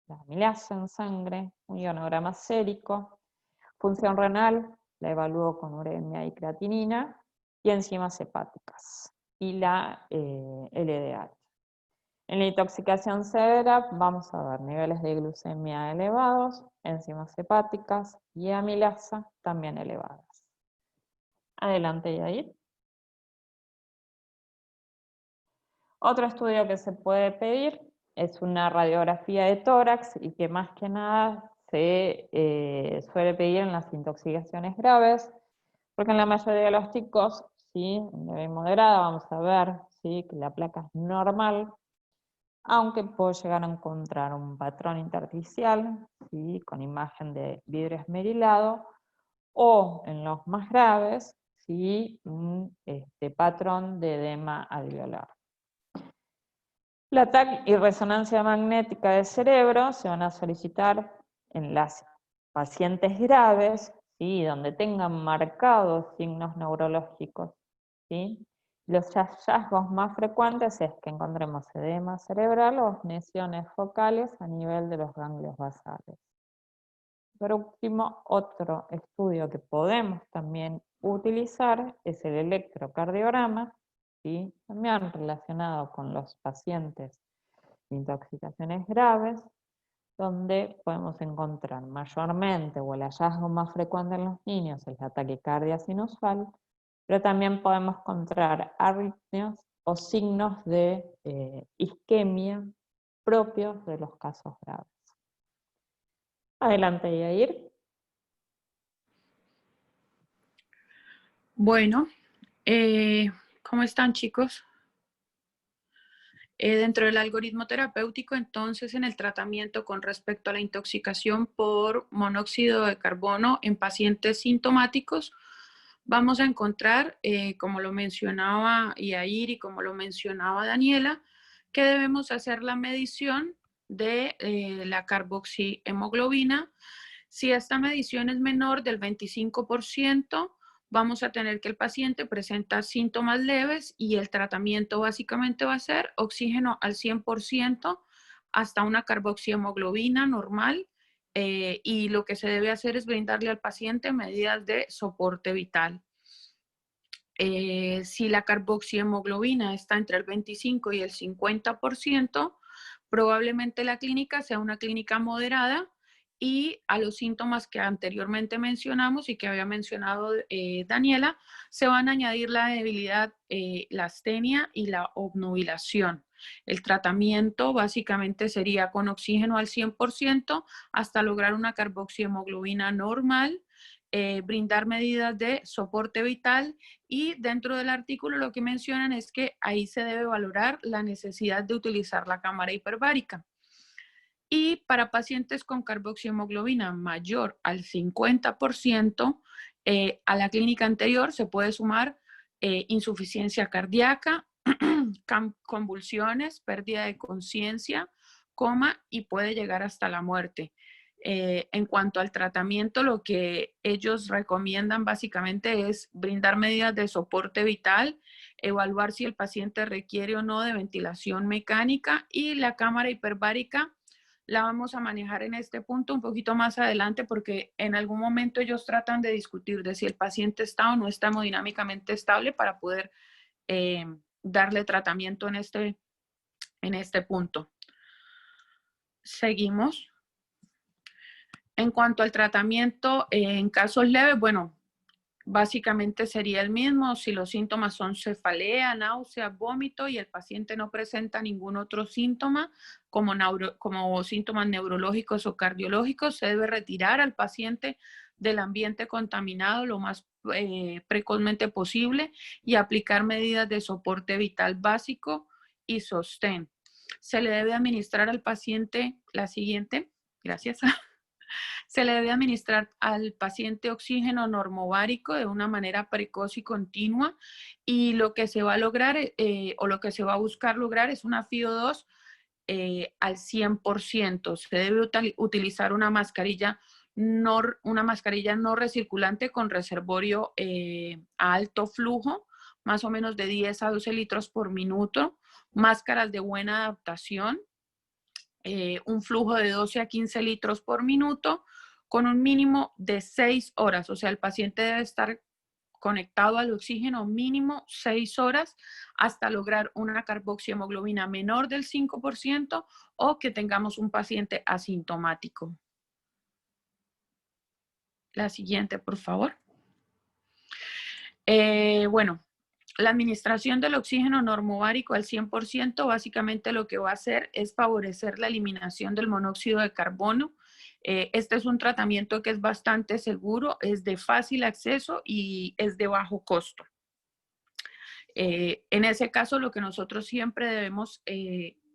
la amilasa en sangre, un ionograma sérico, función renal, la evalúo con uremia y creatinina, y enzimas hepáticas, y la LDH. En la intoxicación severa vamos a ver niveles de glucemia elevados, enzimas hepáticas y amilasa también elevadas. Adelante, Yair. Otro estudio que se puede pedir es una radiografía de tórax y que más que nada se suele pedir en las intoxicaciones graves, porque en la mayoría de los chicos, ¿sí? En leve y moderada vamos a ver, ¿sí? Que la placa es normal, aunque puedo llegar a encontrar un patrón intersticial, ¿sí? Con imagen de vidrio esmerilado, o en los más graves, ¿sí? Un patrón de edema alveolar. La TAC y resonancia magnética del cerebro se van a solicitar en las pacientes graves, ¿sí? Donde tengan marcados signos neurológicos, ¿sí? Los hallazgos más frecuentes es que encontremos edema cerebral o lesiones focales a nivel de los ganglios basales. Por último, otro estudio que podemos también utilizar es el electrocardiograma, ¿sí? También relacionado con los pacientes de intoxicaciones graves, donde podemos encontrar mayormente, o el hallazgo más frecuente en los niños, es la taquicardia sinusal, pero también podemos encontrar arritmias o signos de isquemia propios de los casos graves. Adelante, Yair. Bueno, ¿cómo están, chicos? Dentro del algoritmo terapéutico, entonces, en el tratamiento con respecto a la intoxicación por monóxido de carbono en pacientes sintomáticos, vamos a encontrar, como lo mencionaba Yair y como lo mencionaba Daniela, que debemos hacer la medición de la carboxihemoglobina. Si esta medición es menor del 25%, vamos a tener que el paciente presenta síntomas leves y el tratamiento básicamente va a ser oxígeno al 100% hasta una carboxihemoglobina normal, y lo que se debe hacer es brindarle al paciente medidas de soporte vital. Si la carboxihemoglobina está entre el 25 y el 50%, probablemente la clínica sea una clínica moderada, y a los síntomas que anteriormente mencionamos y que había mencionado Daniela, se van a añadir la debilidad, la astenia y la obnubilación. El tratamiento básicamente sería con oxígeno al 100% hasta lograr una carboxihemoglobina normal, brindar medidas de soporte vital, y dentro del artículo lo que mencionan es que ahí se debe valorar la necesidad de utilizar la cámara hiperbárica. Y para pacientes con carboxihemoglobina mayor al 50%, a la clínica anterior se puede sumar insuficiencia cardíaca, convulsiones, pérdida de conciencia, coma, y puede llegar hasta la muerte. En cuanto al tratamiento, lo que ellos recomiendan básicamente es brindar medidas de soporte vital, evaluar si el paciente requiere o no de ventilación mecánica, y la cámara hiperbárica la vamos a manejar en este punto un poquito más adelante, porque en algún momento ellos tratan de discutir de si el paciente está o no está hemodinámicamente estable para poder darle tratamiento en este punto. Seguimos. En cuanto al tratamiento en casos leves, bueno, básicamente sería el mismo. Si los síntomas son cefalea, náusea, vómito y el paciente no presenta ningún otro síntoma como síntomas neurológicos o cardiológicos, se debe retirar al paciente del ambiente contaminado lo más precozmente posible y aplicar medidas de soporte vital básico y sostén. Se le debe administrar al paciente la siguiente, gracias. Se le debe administrar al paciente oxígeno normovárico de una manera precoz y continua, y lo que se va a lograr o lo que se va a buscar lograr es una FiO2 al 100%. Se debe utilizar una mascarilla no recirculante con reservorio a alto flujo, más o menos de 10 a 12 litros por minuto, máscaras de buena adaptación, un flujo de 12 a 15 litros por minuto, con un mínimo de 6 horas. O sea, el paciente debe estar conectado al oxígeno mínimo 6 horas hasta lograr una carboxihemoglobina menor del 5% o que tengamos un paciente asintomático. La siguiente, por favor. Bueno, la administración del oxígeno normovárico al 100% básicamente lo que va a hacer es favorecer la eliminación del monóxido de carbono. Este es un tratamiento que es bastante seguro, es de fácil acceso y es de bajo costo. En ese caso, lo que nosotros siempre debemos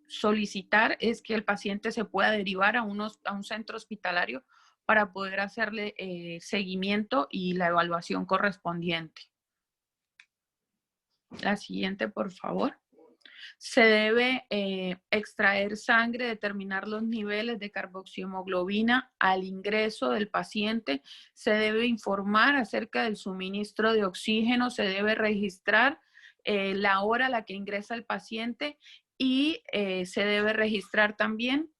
solicitar es que el paciente se pueda derivar a un centro hospitalario para poder hacerle seguimiento y la evaluación correspondiente. La siguiente, por favor. Se debe extraer sangre, determinar los niveles de carboxihemoglobina al ingreso del paciente. Se debe informar acerca del suministro de oxígeno. Se debe registrar la hora a la que ingresa el paciente y se debe registrar también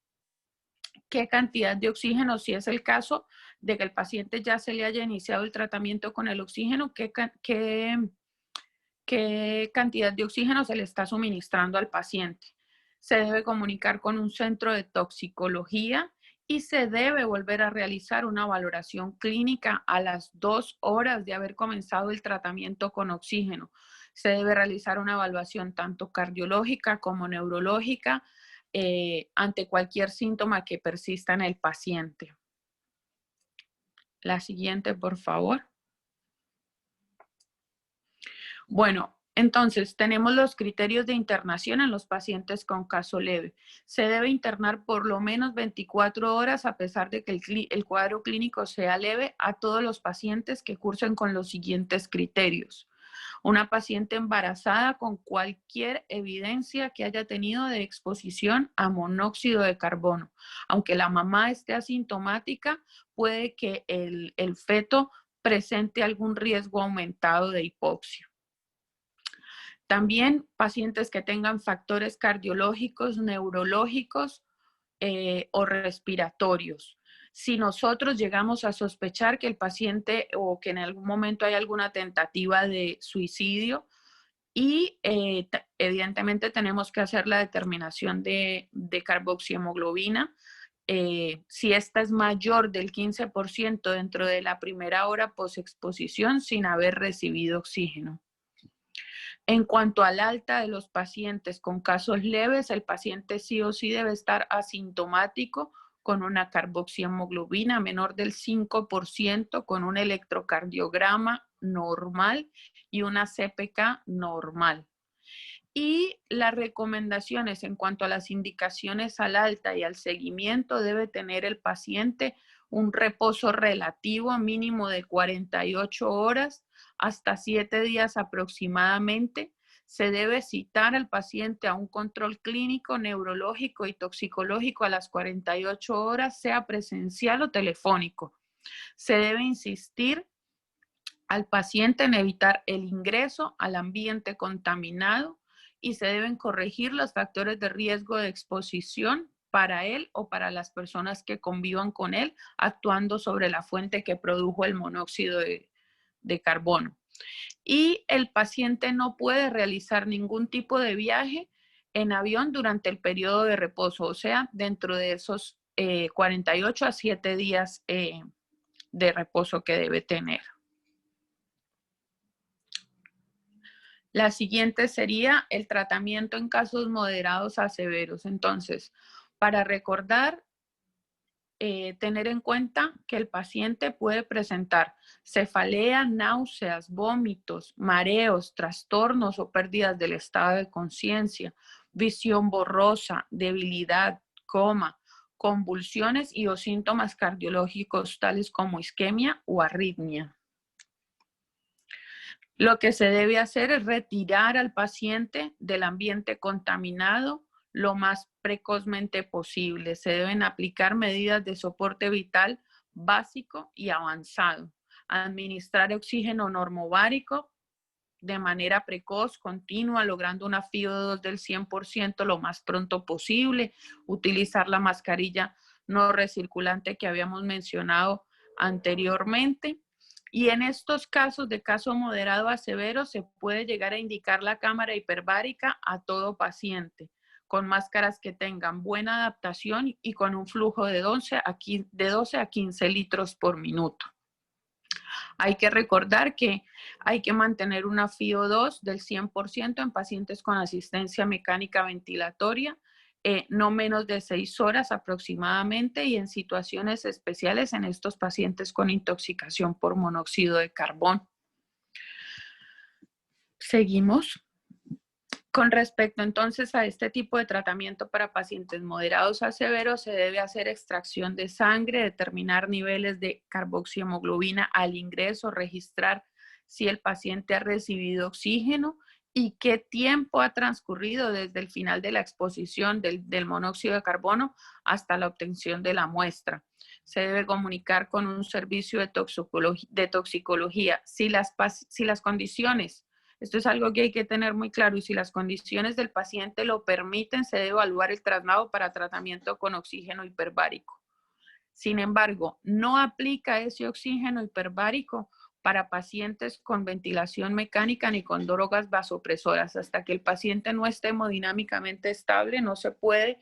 qué cantidad de oxígeno, si es el caso de que el paciente ya se le haya iniciado el tratamiento con el oxígeno, qué cantidad de oxígeno se le está suministrando al paciente. Se debe comunicar con un centro de toxicología y se debe volver a realizar una valoración clínica a las 2 horas de haber comenzado el tratamiento con oxígeno. Se debe realizar una evaluación tanto cardiológica como neurológica ante cualquier síntoma que persista en el paciente. La siguiente, por favor. Bueno, entonces tenemos los criterios de internación en los pacientes con caso leve. Se debe internar por lo menos 24 horas a pesar de que el cuadro clínico sea leve a todos los pacientes que cursen con los siguientes criterios. Una paciente embarazada con cualquier evidencia que haya tenido de exposición a monóxido de carbono. Aunque la mamá esté asintomática, puede que el feto presente algún riesgo aumentado de hipoxia. También pacientes que tengan factores cardiológicos, neurológicos o respiratorios. Si nosotros llegamos a sospechar que el paciente o que en algún momento hay alguna tentativa de suicidio y evidentemente tenemos que hacer la determinación de carboxihemoglobina. Si esta es mayor del 15% dentro de la primera hora posexposición sin haber recibido oxígeno. En cuanto al alta de los pacientes con casos leves, el paciente sí o sí debe estar asintomático con una carboxihemoglobina menor del 5%, con un electrocardiograma normal y una CPK normal. Y las recomendaciones en cuanto a las indicaciones al alta y al seguimiento, debe tener el paciente un reposo relativo mínimo de 48 horas hasta 7 días aproximadamente. Se debe citar al paciente a un control clínico, neurológico y toxicológico a las 48 horas, sea presencial o telefónico. Se debe insistir al paciente en evitar el ingreso al ambiente contaminado y se deben corregir los factores de riesgo de exposición para él o para las personas que convivan con él, actuando sobre la fuente que produjo el monóxido de carbono. Y el paciente no puede realizar ningún tipo de viaje en avión durante el periodo de reposo, o sea, dentro de esos 48 a 7 días de reposo que debe tener. La siguiente sería el tratamiento en casos moderados a severos. Entonces, para recordar, tener en cuenta que el paciente puede presentar cefalea, náuseas, vómitos, mareos, trastornos o pérdidas del estado de conciencia, visión borrosa, debilidad, coma, convulsiones y o síntomas cardiológicos tales como isquemia o arritmia. Lo que se debe hacer es retirar al paciente del ambiente contaminado lo más precozmente posible. Se deben aplicar medidas de soporte vital básico y avanzado. Administrar oxígeno normovárico de manera precoz, continua, logrando una FiO2 del 100% lo más pronto posible. Utilizar la mascarilla no recirculante que habíamos mencionado anteriormente. Y en estos casos de caso moderado a severo se puede llegar a indicar la cámara hiperbárica a todo paciente, con máscaras que tengan buena adaptación y con un flujo de 12 a 15 litros por minuto. Hay que recordar que hay que mantener una FiO2 del 100% en pacientes con asistencia mecánica ventilatoria, no menos de 6 horas aproximadamente, y en situaciones especiales en estos pacientes con intoxicación por monóxido de carbono. Seguimos. Con respecto entonces a este tipo de tratamiento para pacientes moderados a severos, se debe hacer extracción de sangre, determinar niveles de carboxihemoglobina al ingreso, registrar si el paciente ha recibido oxígeno y qué tiempo ha transcurrido desde el final de la exposición del monóxido de carbono hasta la obtención de la muestra. Se debe comunicar con un servicio de toxicología. Si las condiciones, esto es algo que hay que tener muy claro, y si las condiciones del paciente lo permiten, se debe evaluar el traslado para tratamiento con oxígeno hiperbárico. Sin embargo, no aplica ese oxígeno hiperbárico para pacientes con ventilación mecánica ni con drogas vasopresoras. Hasta que el paciente no esté hemodinámicamente estable, no se puede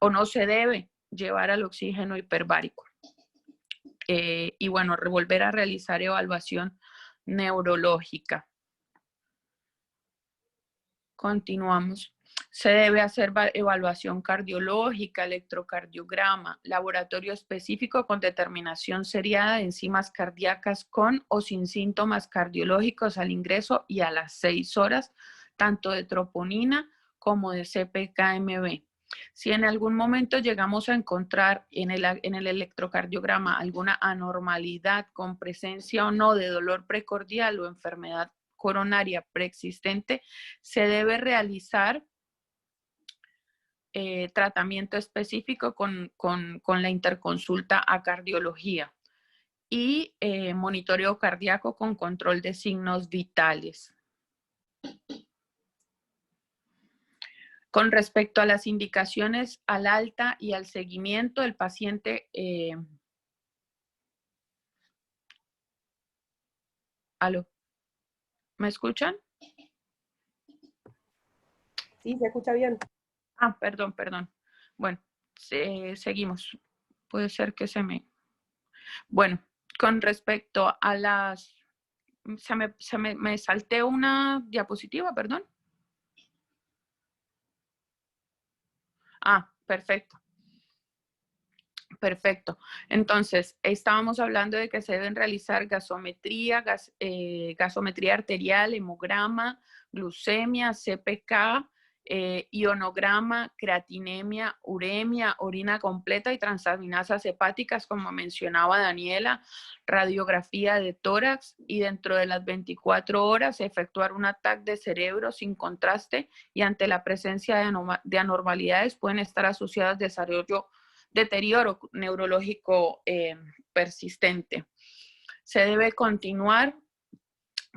o no se debe llevar al oxígeno hiperbárico. Y bueno, volver a realizar evaluación neurológica. Continuamos. Se debe hacer evaluación cardiológica, electrocardiograma, laboratorio específico con determinación seriada de enzimas cardíacas con o sin síntomas cardiológicos al ingreso y a las 6 horas, tanto de troponina como de CPK-MB. Si en algún momento llegamos a encontrar en el electrocardiograma alguna anormalidad con presencia o no de dolor precordial o enfermedad coronaria preexistente, se debe realizar tratamiento específico con la interconsulta a cardiología y monitoreo cardíaco con control de signos vitales. Con respecto a las indicaciones al alta y al seguimiento, el paciente... ¿Aló? ¿Me escuchan? Sí, se escucha bien. Ah, perdón. Bueno, seguimos. Puede ser que se me... Bueno, con respecto a las... me salté una diapositiva, perdón. Ah, perfecto. Perfecto. Entonces, estábamos hablando de que se deben realizar gasometría, gasometría arterial, hemograma, glucemia, CPK, ionograma, creatinemia, uremia, orina completa y transaminasas hepáticas, como mencionaba Daniela, radiografía de tórax y dentro de las 24 horas efectuar un TAC de cerebro sin contraste y ante la presencia de anormalidades pueden estar asociadas a deterioro neurológico persistente. Se debe continuar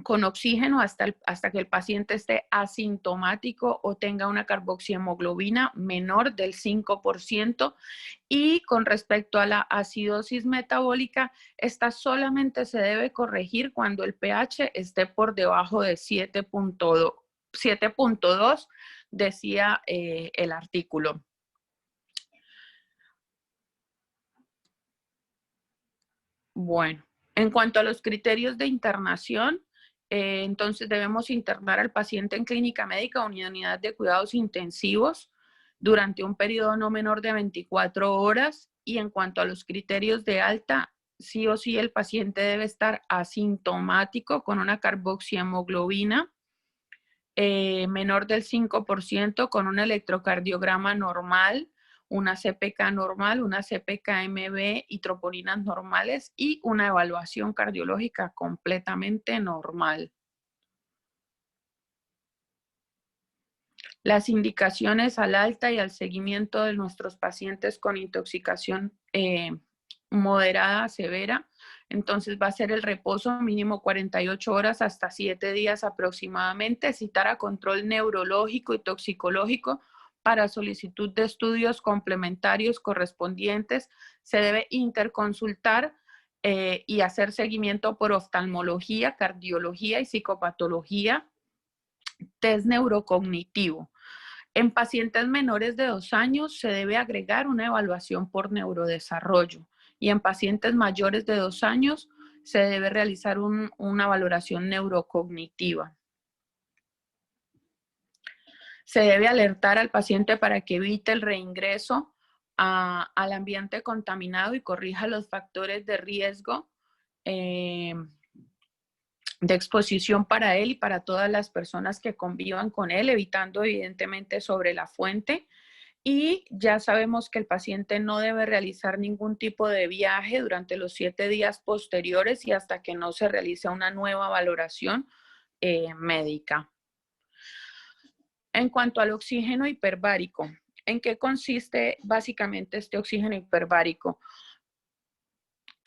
con oxígeno hasta que el paciente esté asintomático o tenga una carboxihemoglobina menor del 5%. Y con respecto a la acidosis metabólica, esta solamente se debe corregir cuando el pH esté por debajo de 7.2, decía el artículo. Bueno, en cuanto a los criterios de internación, entonces debemos internar al paciente en clínica médica o unidad de cuidados intensivos durante un periodo no menor de 24 horas. Y en cuanto a los criterios de alta, sí o sí el paciente debe estar asintomático con una carboxihemoglobina menor del 5%, con un electrocardiograma normal, una CPK normal, una CPK-MB y troponinas normales y una evaluación cardiológica completamente normal. Las indicaciones al alta y al seguimiento de nuestros pacientes con intoxicación moderada a severa, entonces va a ser el reposo mínimo 48 horas hasta 7 días aproximadamente, citar a control neurológico y toxicológico para solicitud de estudios complementarios correspondientes. Se debe interconsultar y hacer seguimiento por oftalmología, cardiología y psicopatología, test neurocognitivo. En pacientes menores de 2 años se debe agregar una evaluación por neurodesarrollo y en pacientes mayores de 2 años se debe realizar una valoración neurocognitiva. Se debe alertar al paciente para que evite el reingreso al ambiente contaminado y corrija los factores de riesgo de exposición para él y para todas las personas que convivan con él, evitando evidentemente sobre la fuente. Y ya sabemos que el paciente no debe realizar ningún tipo de viaje durante los 7 días posteriores y hasta que no se realice una nueva valoración médica. En cuanto al oxígeno hiperbárico, ¿en qué consiste básicamente este oxígeno hiperbárico?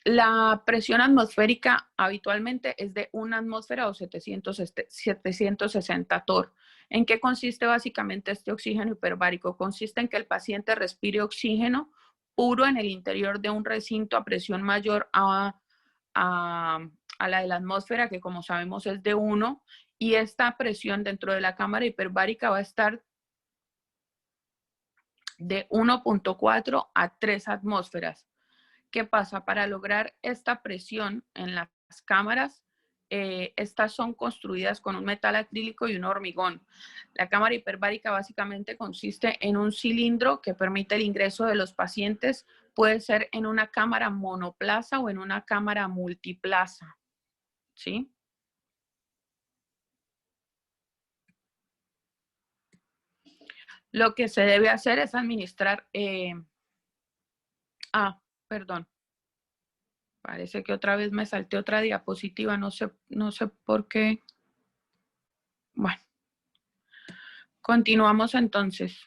La presión atmosférica habitualmente es de 1 atmósfera o 760 torr. ¿En qué consiste básicamente este oxígeno hiperbárico? Consiste en que el paciente respire oxígeno puro en el interior de un recinto a presión mayor a la de la atmósfera, que como sabemos es de 1, y esta presión dentro de la cámara hiperbárica va a estar de 1.4 a 3 atmósferas. ¿Qué pasa? Para lograr esta presión en las cámaras, estas son construidas con un metal acrílico y un hormigón. La cámara hiperbárica básicamente consiste en un cilindro que permite el ingreso de los pacientes, puede ser en una cámara monoplaza o en una cámara multiplaza, ¿sí? Lo que se debe hacer es administrar... perdón. Parece que otra vez me salté otra diapositiva, no sé por qué. Bueno, continuamos entonces.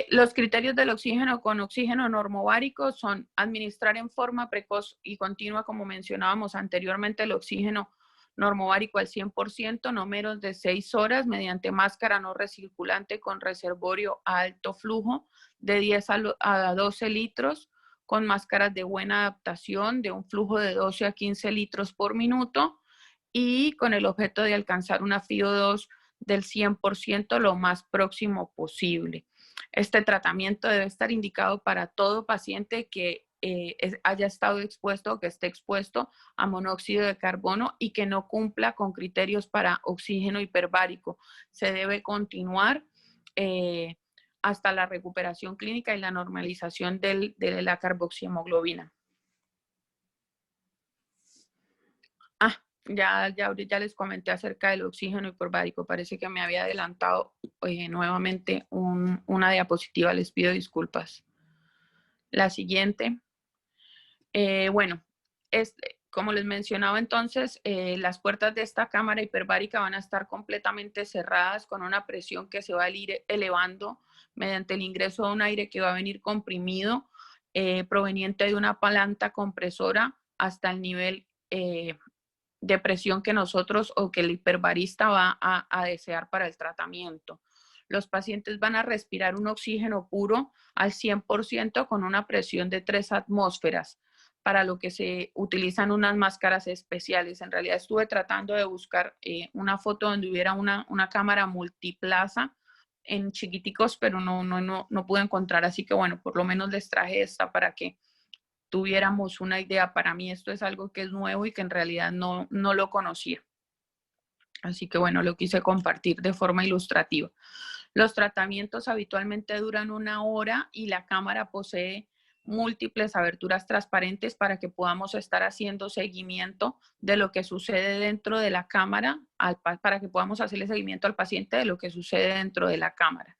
Los criterios del oxígeno con oxígeno normovárico son administrar en forma precoz y continua, como mencionábamos anteriormente, el oxígeno normovárico al 100%, no menos de 6 horas, mediante máscara no recirculante con reservorio a alto flujo de 10 a 12 litros, con máscaras de buena adaptación de un flujo de 12 a 15 litros por minuto y con el objeto de alcanzar una FiO2 del 100% lo más próximo posible. Este tratamiento debe estar indicado para todo paciente que haya estado expuesto o que esté expuesto a monóxido de carbono y que no cumpla con criterios para oxígeno hiperbárico. Se debe continuar hasta la recuperación clínica y la normalización de la carboxihemoglobina. Ya les comenté acerca del oxígeno hiperbárico. Parece que me había adelantado nuevamente una diapositiva. Les pido disculpas. La siguiente. Bueno, como les mencionaba entonces, las puertas de esta cámara hiperbárica van a estar completamente cerradas con una presión que se va a ir elevando mediante el ingreso de un aire que va a venir comprimido proveniente de una palanca compresora hasta el nivel de presión que nosotros o que el hiperbarista va a desear para el tratamiento. Los pacientes van a respirar un oxígeno puro al 100% con una presión de 3 atmósferas, para lo que se utilizan unas máscaras especiales. En realidad estuve tratando de buscar una foto donde hubiera una cámara multiplaza en chiquiticos, pero no pude encontrar, así que bueno, por lo menos les traje esta para que tuviéramos una idea. Para mí esto es algo que es nuevo y que en realidad no lo conocía. Así que bueno, lo quise compartir de forma ilustrativa. Los tratamientos habitualmente duran 1 hora y la cámara posee múltiples aberturas transparentes para que podamos estar haciendo seguimiento de lo que sucede dentro de la cámara, para que podamos hacerle seguimiento al paciente de lo que sucede dentro de la cámara.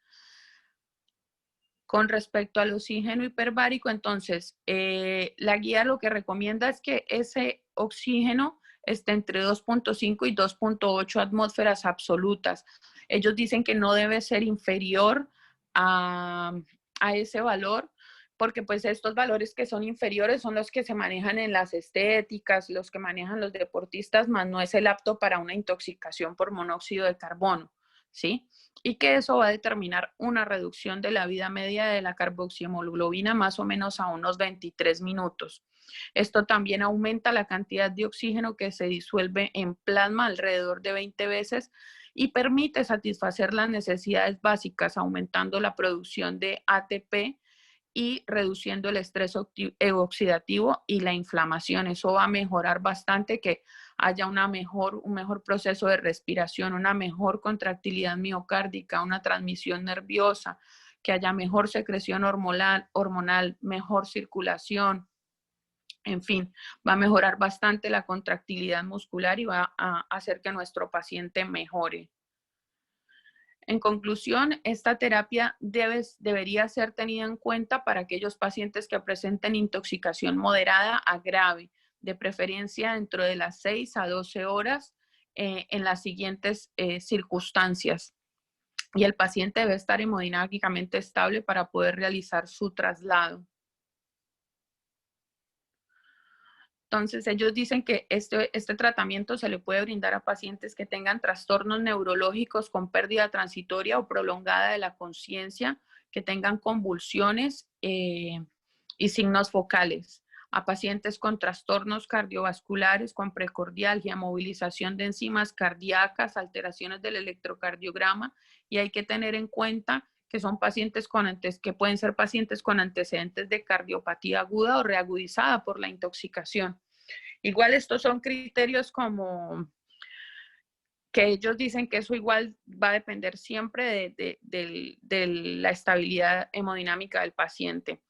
Con respecto al oxígeno hiperbárico, entonces, la guía lo que recomienda es que ese oxígeno esté entre 2.5 y 2.8 atmósferas absolutas. Ellos dicen que no debe ser inferior a ese valor, porque pues estos valores que son inferiores son los que se manejan en las estéticas, los que manejan los deportistas, más no es el apto para una intoxicación por monóxido de carbono, ¿sí? Y que eso va a determinar una reducción de la vida media de la carboxihemoglobina más o menos a unos 23 minutos. Esto también aumenta la cantidad de oxígeno que se disuelve en plasma alrededor de 20 veces y permite satisfacer las necesidades básicas, aumentando la producción de ATP y reduciendo el estrés oxidativo y la inflamación. Eso va a mejorar bastante que haya un mejor proceso de respiración, una mejor contractilidad miocárdica, una transmisión nerviosa, que haya mejor secreción hormonal, mejor circulación. En fin, va a mejorar bastante la contractilidad muscular y va a hacer que nuestro paciente mejore. En conclusión, esta terapia debería ser tenida en cuenta para aquellos pacientes que presenten intoxicación moderada a grave, de preferencia dentro de las 6 a 12 horas, en las siguientes circunstancias. Y el paciente debe estar hemodinámicamente estable para poder realizar su traslado. Entonces, ellos dicen que este tratamiento se le puede brindar a pacientes que tengan trastornos neurológicos con pérdida transitoria o prolongada de la conciencia, que tengan convulsiones y signos focales, a pacientes con trastornos cardiovasculares, con precordialgia, movilización de enzimas cardíacas, alteraciones del electrocardiograma, y hay que tener en cuenta que son pacientes que pueden ser pacientes con antecedentes de cardiopatía aguda o reagudizada por la intoxicación. Igual estos son criterios como que ellos dicen que eso igual va a depender siempre de la estabilidad hemodinámica del paciente.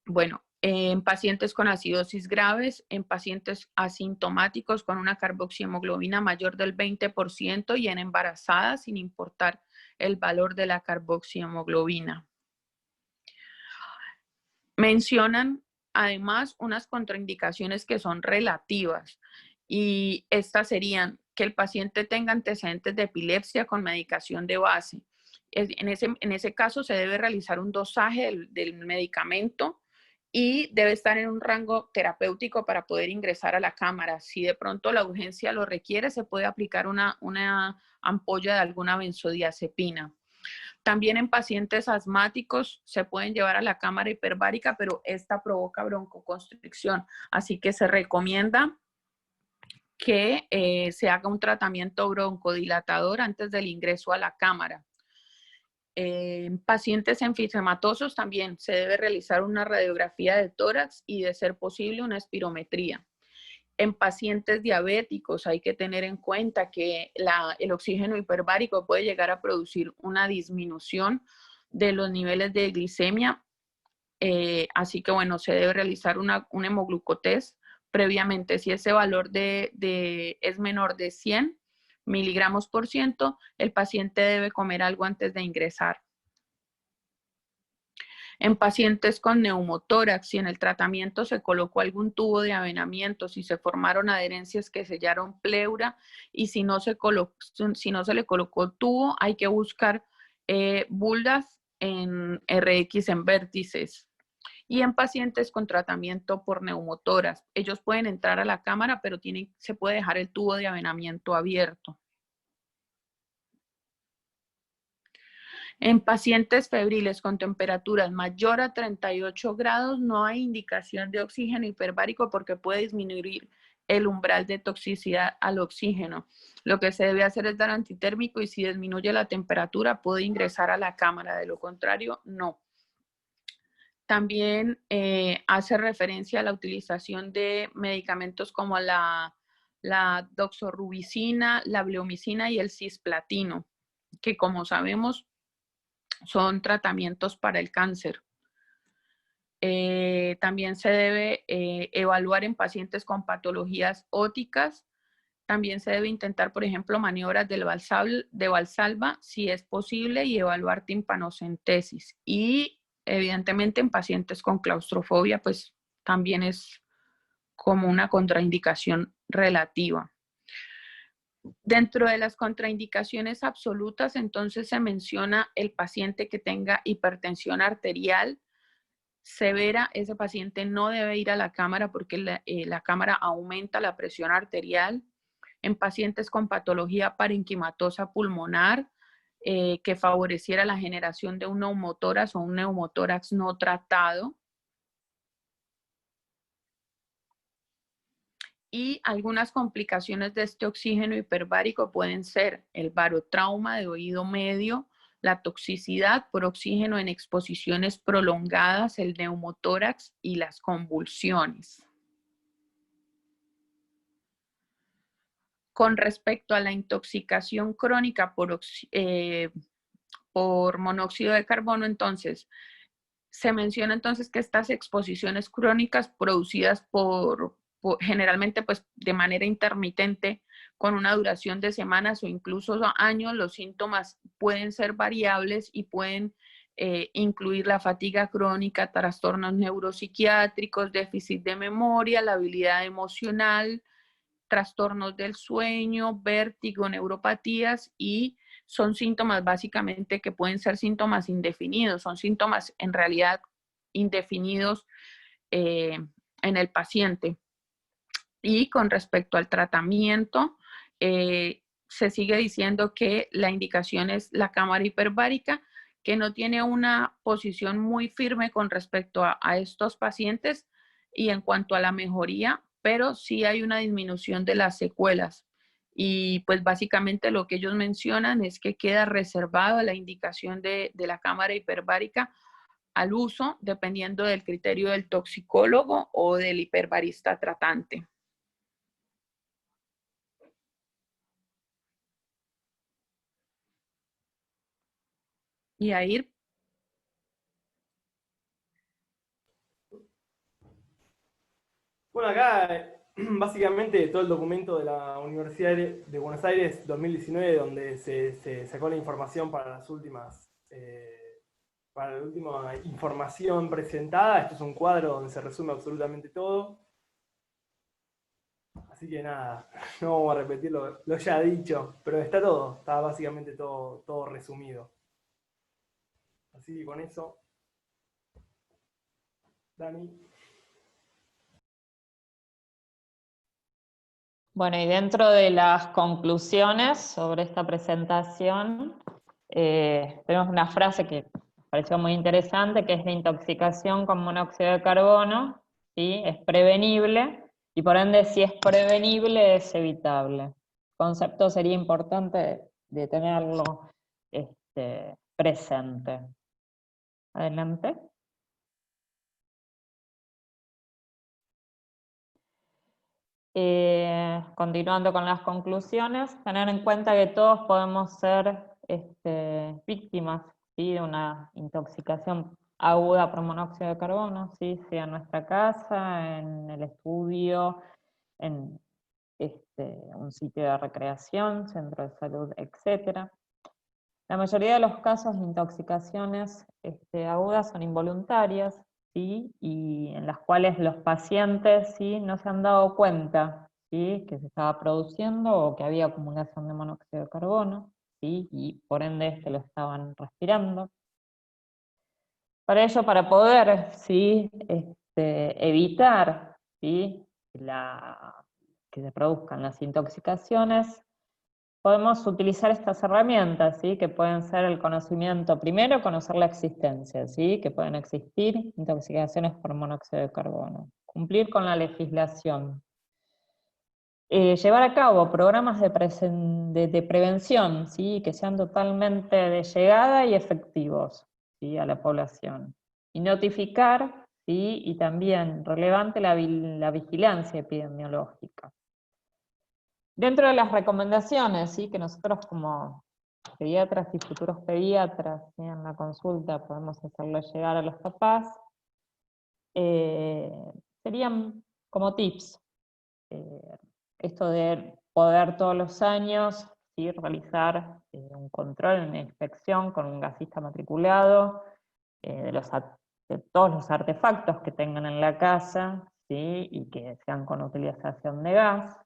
Bueno, en pacientes con acidosis graves, en pacientes asintomáticos con una carboxihemoglobina mayor del 20% y en embarazadas sin importar el valor de la carboxihemoglobina. Mencionan además unas contraindicaciones que son relativas y estas serían que el paciente tenga antecedentes de epilepsia con medicación de base. En ese caso se debe realizar un dosaje del medicamento y debe estar en un rango terapéutico para poder ingresar a la cámara. Si de pronto la urgencia lo requiere, se puede aplicar una ampolla de alguna benzodiazepina. También en pacientes asmáticos se pueden llevar a la cámara hiperbárica, pero esta provoca broncoconstricción. Así que se recomienda que se haga un tratamiento broncodilatador antes del ingreso a la cámara. En pacientes enfisematosos también se debe realizar una radiografía de tórax y, de ser posible, una espirometría. En pacientes diabéticos hay que tener en cuenta que el oxígeno hiperbárico puede llegar a producir una disminución de los niveles de glicemia, así que bueno, se debe realizar un hemoglucotest previamente. Si ese valor es menor de 100 miligramos por ciento, el paciente debe comer algo antes de ingresar. En pacientes con neumotórax, si en el tratamiento se colocó algún tubo de avenamiento, si se formaron adherencias que sellaron pleura y si no se le colocó tubo, hay que buscar buldas en RX en vértices. Y en pacientes con tratamiento por neumotórax, ellos pueden entrar a la cámara, pero se puede dejar el tubo de avenamiento abierto. En pacientes febriles con temperaturas mayor a 38 grados no hay indicación de oxígeno hiperbárico porque puede disminuir el umbral de toxicidad al oxígeno. Lo que se debe hacer es dar antitérmico y si disminuye la temperatura puede ingresar a la cámara, de lo contrario no. También hace referencia a la utilización de medicamentos como la doxorubicina, la bleomicina y el cisplatino, que como sabemos son tratamientos para el cáncer. También se debe evaluar en pacientes con patologías óticas. También se debe intentar, por ejemplo, maniobras de Valsalva, si es posible, y evaluar timpanocentesis. Y evidentemente en pacientes con claustrofobia, pues también es como una contraindicación relativa. Dentro de las contraindicaciones absolutas, entonces se menciona el paciente que tenga hipertensión arterial severa. Ese paciente no debe ir a la cámara porque la cámara aumenta la presión arterial. En pacientes con patología parenquimatosa pulmonar, que favoreciera la generación de un neumotórax o un neumotórax no tratado. Y algunas complicaciones de este oxígeno hiperbárico pueden ser el barotrauma de oído medio, la toxicidad por oxígeno en exposiciones prolongadas, el neumotórax y las convulsiones. Con respecto a la intoxicación crónica por monóxido de carbono, entonces, se menciona entonces que estas exposiciones crónicas producidas generalmente pues de manera intermitente, con una duración de semanas o incluso años, los síntomas pueden ser variables y pueden incluir la fatiga crónica, trastornos neuropsiquiátricos, déficit de memoria, la habilidad emocional, trastornos del sueño, vértigo, neuropatías, y son síntomas básicamente que pueden ser síntomas indefinidos, son síntomas en realidad indefinidos en el paciente. Y con respecto al tratamiento, se sigue diciendo que la indicación es la cámara hiperbárica, que no tiene una posición muy firme con respecto a estos pacientes y en cuanto a la mejoría, pero sí hay una disminución de las secuelas. Y pues básicamente lo que ellos mencionan es que queda reservado la indicación de la cámara hiperbárica al uso dependiendo del criterio del toxicólogo o del hiperbarista tratante. Y ahí, Bueno, acá básicamente todo el documento de la Universidad de Buenos Aires 2019, donde se sacó la información para las últimas, para la última información presentada. Esto es un cuadro donde se resume absolutamente todo. Así que nada, no vamos a repetir lo ya dicho, pero está todo, está básicamente todo resumido. Así que con eso, Dani. Bueno, y dentro de las conclusiones sobre esta presentación, tenemos una frase que me pareció muy interesante, que es la intoxicación con monóxido de carbono, ¿sí? Es prevenible, y por ende, si es prevenible, es evitable. El concepto sería importante de tenerlo presente. Adelante. Continuando con las conclusiones, tener en cuenta que todos podemos ser víctimas, ¿sí?, de una intoxicación aguda por monóxido de carbono, ¿sí?, sea en nuestra casa, en el estudio, en un sitio de recreación, centro de salud, etc. La mayoría de los casos de intoxicaciones agudas son involuntarias, ¿sí?, y en las cuales los pacientes, ¿sí?, no se han dado cuenta, ¿sí?, que se estaba produciendo o que había acumulación de monóxido de carbono, ¿sí?, y por ende lo estaban respirando. Para ello, para poder, ¿sí?, evitar, ¿sí?, que se produzcan las intoxicaciones, podemos utilizar estas herramientas, ¿sí?, que pueden ser el conocimiento, primero conocer la existencia, ¿sí?, que pueden existir intoxicaciones por monóxido de carbono, cumplir con la legislación, llevar a cabo programas de prevención, ¿sí?, que sean totalmente de llegada y efectivos, ¿sí?, a la población, y notificar, ¿sí?, y también relevante la vigilancia epidemiológica. Dentro de las recomendaciones, ¿sí?, que nosotros como pediatras y futuros pediatras, ¿sí?, en la consulta podemos hacerle llegar a los papás, serían como tips. Esto de poder todos los años, ¿sí?, realizar un control, una inspección con un gasista matriculado de todos los artefactos que tengan en la casa, ¿sí?, y que sean con utilización de gas.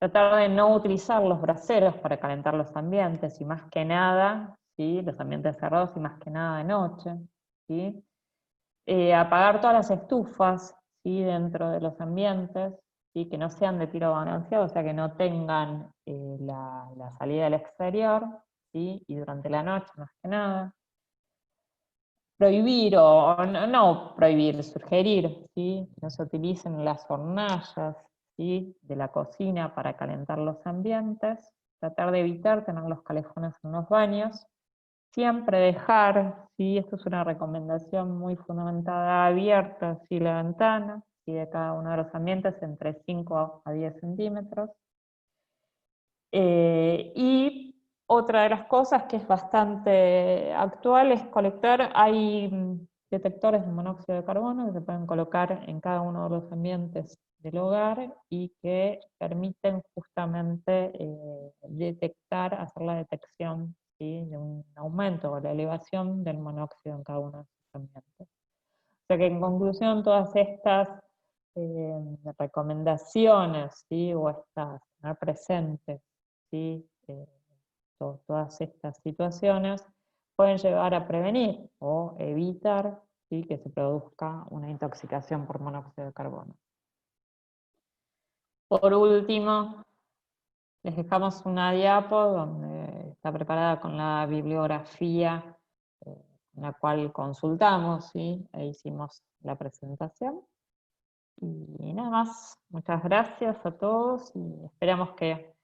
Tratar de no utilizar los braseros para calentar los ambientes, y más que nada, ¿sí?, los ambientes cerrados, y más que nada de noche, ¿sí? Apagar todas las estufas, ¿sí?, dentro de los ambientes, ¿sí?, que no sean de tiro balanceado, o sea, que no tengan la salida al exterior, ¿sí?, y durante la noche más que nada. Prohibir, o no prohibir, sugerir, ¿sí?, que no se utilicen las hornallas, ¿sí?, de la cocina para calentar los ambientes. Tratar de evitar tener los calefones en los baños. Siempre dejar, ¿sí?, esto es una recomendación muy fundamentada, abierta, ¿sí?, la ventana, ¿sí?, de cada uno de los ambientes entre 5 a 10 centímetros. Y otra de las cosas que es bastante actual es colectar, hay detectores de monóxido de carbono que se pueden colocar en cada uno de los ambientes del hogar y que permiten justamente detectar, hacer la detección, ¿sí?, de un aumento o la elevación del monóxido en cada uno de esos ambientes. O sea que en conclusión, todas estas recomendaciones, ¿sí? O estas, tener presentes, ¿sí? Todas estas situaciones pueden llegar a prevenir o evitar, ¿sí? Que se produzca una intoxicación por monóxido de carbono. Por último, les dejamos una diapo donde está preparada con la bibliografía en la cual consultamos, ¿sí? E hicimos la presentación. Y nada más, muchas gracias a todos y esperamos que,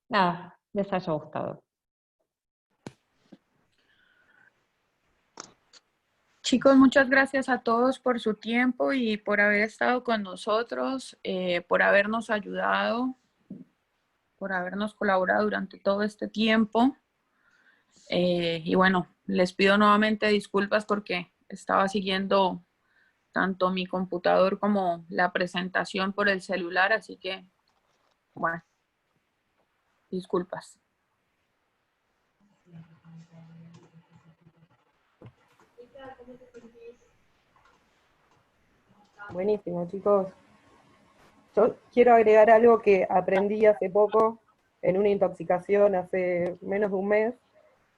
nada, les haya gustado. Chicos, muchas gracias a todos por su tiempo y por haber estado con nosotros, por habernos ayudado, por habernos colaborado durante todo este tiempo. Y bueno, les pido nuevamente disculpas porque estaba siguiendo tanto mi computador como la presentación por el celular, así que, bueno, disculpas. Buenísimo, chicos. Yo quiero agregar algo que aprendí hace poco en una intoxicación hace menos de un mes,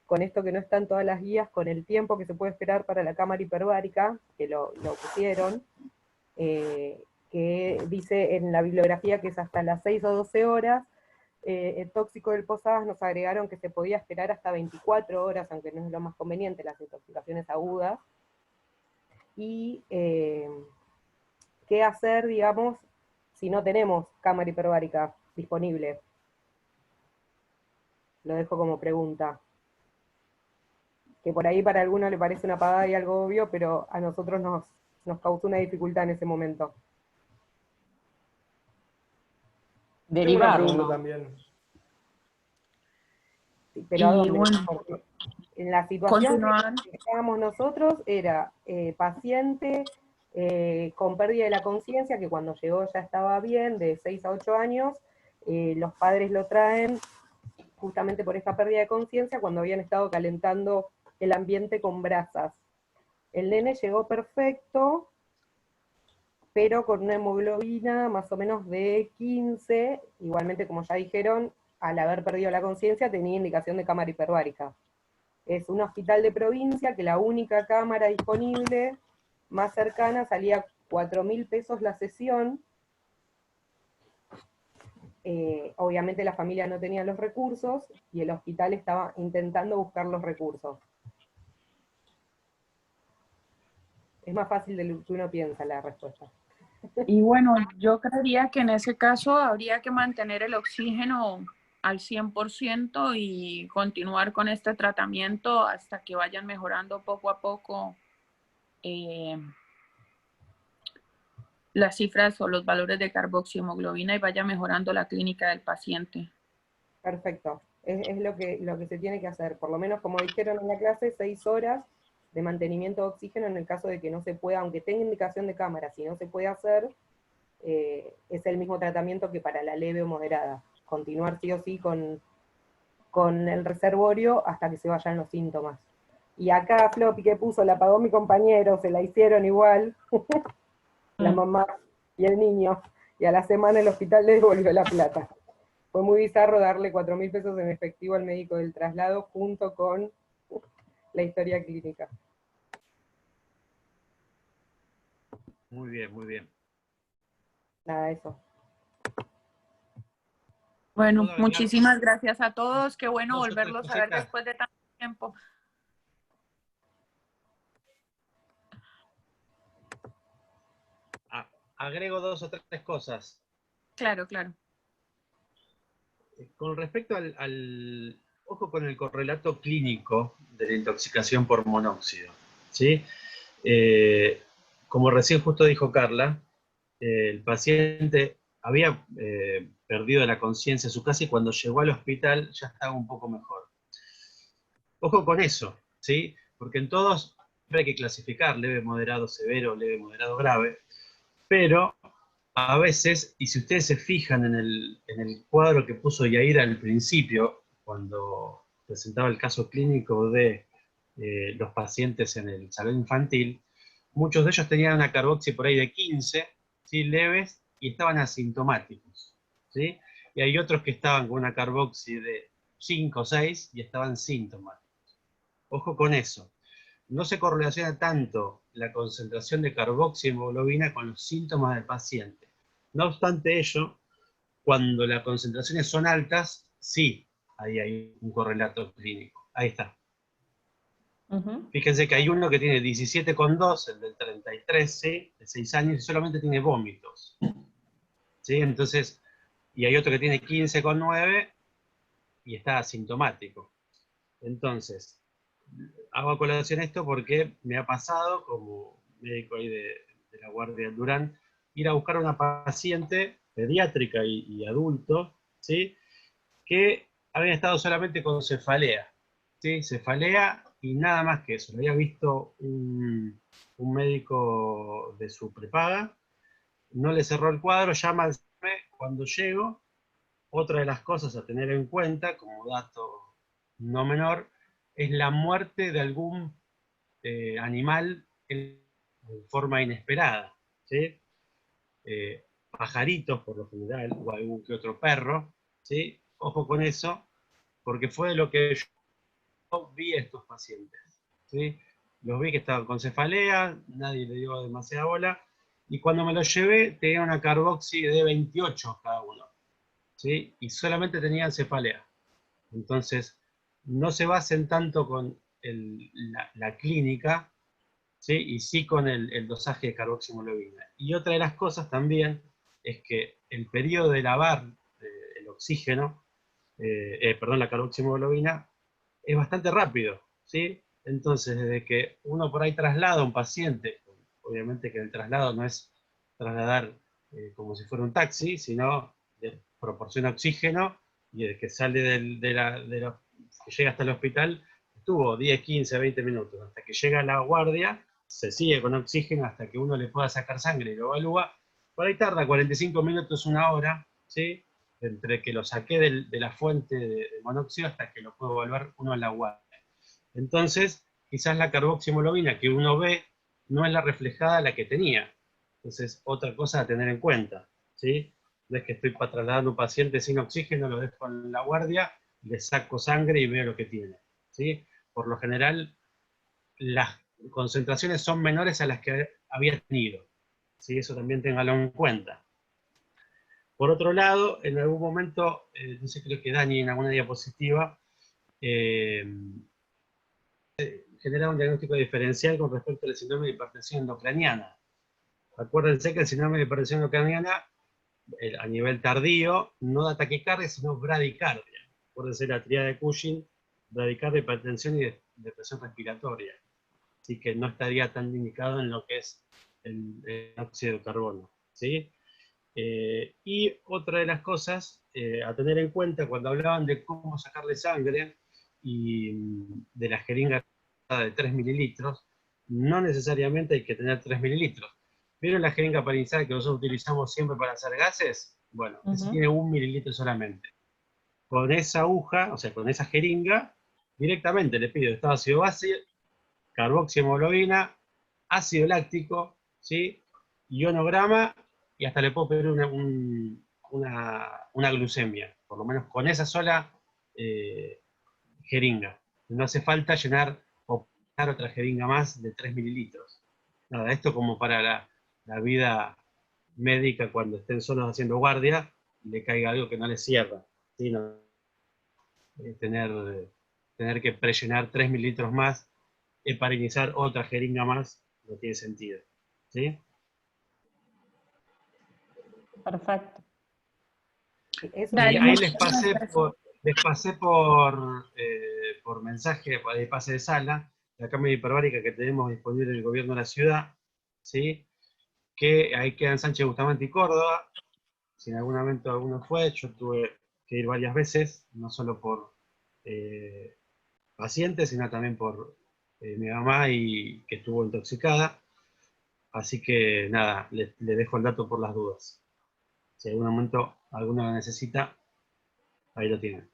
con esto que no están todas las guías, con el tiempo que se puede esperar para la cámara hiperbárica, que lo pusieron, que dice en la bibliografía que es hasta las 6 o 12 horas. El tóxico del Posadas nos agregaron que se podía esperar hasta 24 horas, aunque no es lo más conveniente, las intoxicaciones agudas. Y qué hacer, digamos, si no tenemos cámara hiperbárica disponible. Lo dejo como pregunta. Que por ahí para algunos le parece una pavada y algo obvio, pero a nosotros nos causó una dificultad en ese momento. Tengo una pregunta Derivarlo. también. Sí, pero ¿a dónde? Bueno, Porque en la situación continuar. que estábamos nosotros era paciente con pérdida de la conciencia, que cuando llegó ya estaba bien, de 6 a 8 años, los padres lo traen justamente por esta pérdida de conciencia cuando habían estado calentando el ambiente con brasas. El nene llegó perfecto, pero con una hemoglobina más o menos de 15, igualmente como ya dijeron, al haber perdido la conciencia tenía indicación de cámara hiperbárica. Es un hospital de provincia que la única cámara disponible más cercana salía 4.000 pesos la sesión. Obviamente la familia no tenía los recursos y el hospital estaba intentando buscar los recursos. Es más fácil de lo que uno piensa la respuesta. Y bueno, yo creería que en ese caso habría que mantener el oxígeno al 100% y continuar con este tratamiento hasta que vayan mejorando poco a poco las cifras o los valores de carboxihemoglobina y vaya mejorando la clínica del paciente. Perfecto. Es lo que se tiene que hacer. Por lo menos, como dijeron en la clase, 6 horas de mantenimiento de oxígeno en el caso de que no se pueda, aunque tenga indicación de cámara, si no se puede hacer, es el mismo tratamiento que para la leve o moderada. Continuar sí o sí con el reservorio hasta que se vayan los síntomas. Y acá Floppy que puso, la pagó mi compañero, se la hicieron igual, la mamá y el niño, y a la semana el hospital le devolvió la plata. Fue muy bizarro darle 4.000 pesos en efectivo al médico del traslado junto con la historia clínica. Muy bien, muy bien. Nada, eso. Bueno, ¿Puedo agregar muchísimas gracias a todos. Qué bueno dos o tres volverlos a ver cositas? después de tanto tiempo. Agrego dos o tres cosas. Claro, claro. Con respecto ojo con el correlato clínico de la intoxicación por monóxido, ¿sí? Como recién justo dijo Carla, el paciente había perdido la conciencia en su casa y cuando llegó al hospital ya estaba un poco mejor. Ojo con eso, ¿sí? Porque en todos siempre hay que clasificar leve, moderado, severo, leve, moderado, grave, pero a veces, y si ustedes se fijan en el cuadro que puso Yair al principio, cuando presentaba el caso clínico de los pacientes en el salón infantil, muchos de ellos tenían una carboxi por ahí de 15, ¿sí? Leves, y estaban asintomáticos, ¿sí? Y hay otros que estaban con una carboxi de 5 o 6 y estaban sintomáticos. Ojo con eso. No se correlaciona tanto la concentración de carboxihemoglobina con los síntomas del paciente. No obstante ello, cuando las concentraciones son altas, sí, ahí hay un correlato clínico. Ahí está. Ujú. Fíjense que hay uno que tiene 17,2, el del 33, ¿sí? De 6 años, y solamente tiene vómitos, ¿sí? Entonces, y hay otro que tiene 15,9 y está asintomático. Entonces, hago a colación esto porque me ha pasado, como médico ahí de la Guardia del Durán, ir a buscar a una paciente pediátrica y adulto, ¿sí? Que había estado solamente con cefalea, ¿sí? Cefalea y nada más que eso. Lo había visto un médico de su prepaga, no le cerró el cuadro, llama al CEME. Cuando llego, otra de las cosas a tener en cuenta, como dato no menor, es la muerte de algún animal en forma inesperada, ¿sí? Pajaritos por lo general, o algún que otro perro, ¿sí? Ojo con eso, porque fue lo que yo vi a estos pacientes, ¿sí? Los vi que estaban con cefalea, nadie le dio demasiada bola, y cuando me los llevé tenía una carboxi de 28 cada uno, ¿sí? Y solamente tenían cefalea. Entonces, no se basen tanto con la clínica, ¿sí? Y sí con el dosaje de carboxihemoglobina. Y otra de las cosas también es que el periodo de lavar el oxígeno, perdón, la carboxihemoglobina, es bastante rápido, ¿sí? Entonces, desde que uno por ahí traslada a un paciente, obviamente que el traslado no es trasladar como si fuera un taxi, sino le proporciona oxígeno, y desde que sale que llega hasta el hospital, estuvo 10, 15, 20 minutos, hasta que llega a la guardia, se sigue con oxígeno hasta que uno le pueda sacar sangre y lo evalúa. Por ahí tarda 45 minutos, una hora, ¿sí? Entre que lo saqué de la fuente de monóxido hasta que lo puedo volver uno a la guardia. Entonces, quizás la carboxihemoglobina que uno ve no es la reflejada la que tenía. Entonces, otra cosa a tener en cuenta, ¿sí? No es que estoy trasladando a un paciente sin oxígeno, lo dejo en la guardia, le saco sangre y veo lo que tiene, ¿sí? Por lo general, las concentraciones son menores a las que había tenido, ¿sí? Eso también téngalo en cuenta. Por otro lado, en algún momento, no sé, creo que Dani en alguna diapositiva, genera un diagnóstico diferencial con respecto al síndrome de hipertensión endocraniana. Acuérdense que el síndrome de hipertensión endocraniana, a nivel tardío, no da taquicardia, sino bradicardia. Acuérdense la tríada de Cushing: bradicardia, hipertensión y depresión respiratoria. Así que no estaría tan indicado en lo que es el óxido de carbono, ¿sí? Y otra de las cosas a tener en cuenta cuando hablaban de cómo sacarle sangre y de la jeringa de 3 mililitros, no necesariamente hay que tener 3 mililitros. ¿Vieron la jeringa parenizada que nosotros utilizamos siempre para hacer gases? Bueno, ese tiene 1 mililitro solamente. Con esa aguja, o sea, con esa jeringa, directamente le pido estado ácido base, carboxihemoglobina, ácido láctico, ¿sí? Ionograma, y hasta le puedo pedir una glucemia, por lo menos con esa sola jeringa. No hace falta llenar o poner otra jeringa más de 3 mililitros. Nada, esto como para la vida médica cuando estén solos haciendo guardia y le caiga algo que no le cierra, ¿sí? No, tener que prellenar 3 mililitros más, heparinizar otra jeringa más, no tiene sentido, ¿sí? Perfecto. Eso Y Dale, ahí sería, les pasé por mensaje de pase de sala la cámara hiperbárica que tenemos disponible en el gobierno de la ciudad, ¿sí? Que ahí queda en Sánchez Bustamante y Córdoba. Si en algún momento alguno fue, yo tuve que ir varias veces, no solo por pacientes, sino también por mi mamá, y que estuvo intoxicada. Así que nada, le dejo el dato por las dudas. Si en algún momento alguno lo necesita, ahí lo tienen.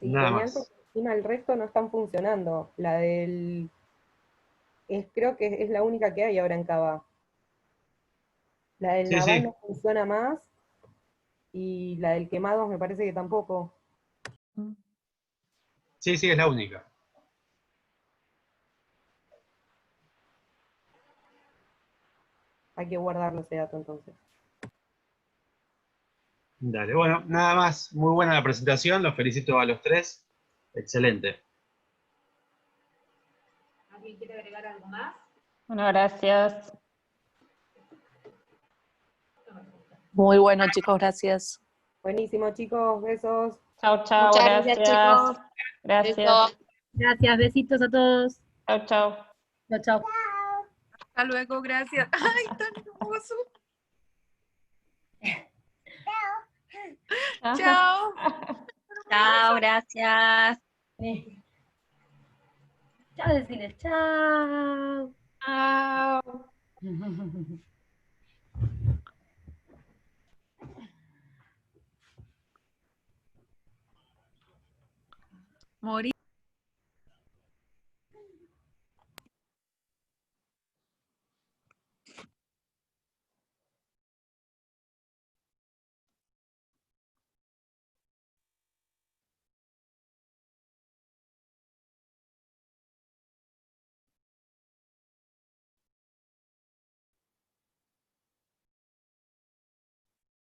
sí, Nada genial, más. porque encima el resto no están funcionando. La del creo que es la única que hay ahora en Cava. La del Sí, Naval sí. no funciona más, y la del Quemados me parece que tampoco. Sí, sí, es la única. Hay que guardarlo ese dato entonces. Dale, bueno, nada más. Muy buena la presentación, los felicito a los tres. Excelente. ¿Alguien quiere agregar algo más? Bueno, gracias. Muy bueno, chicos, gracias. Buenísimo, chicos, besos. Chao, chao, Muchas gracias, gracias. chicos. Gracias. Besos. Gracias, besitos a todos. Chao, chao. Chao, chao. Hasta luego, gracias. Ay, tan hermoso. Chao. Chao, gracias. Chao, decirles chao. Chao. Morí.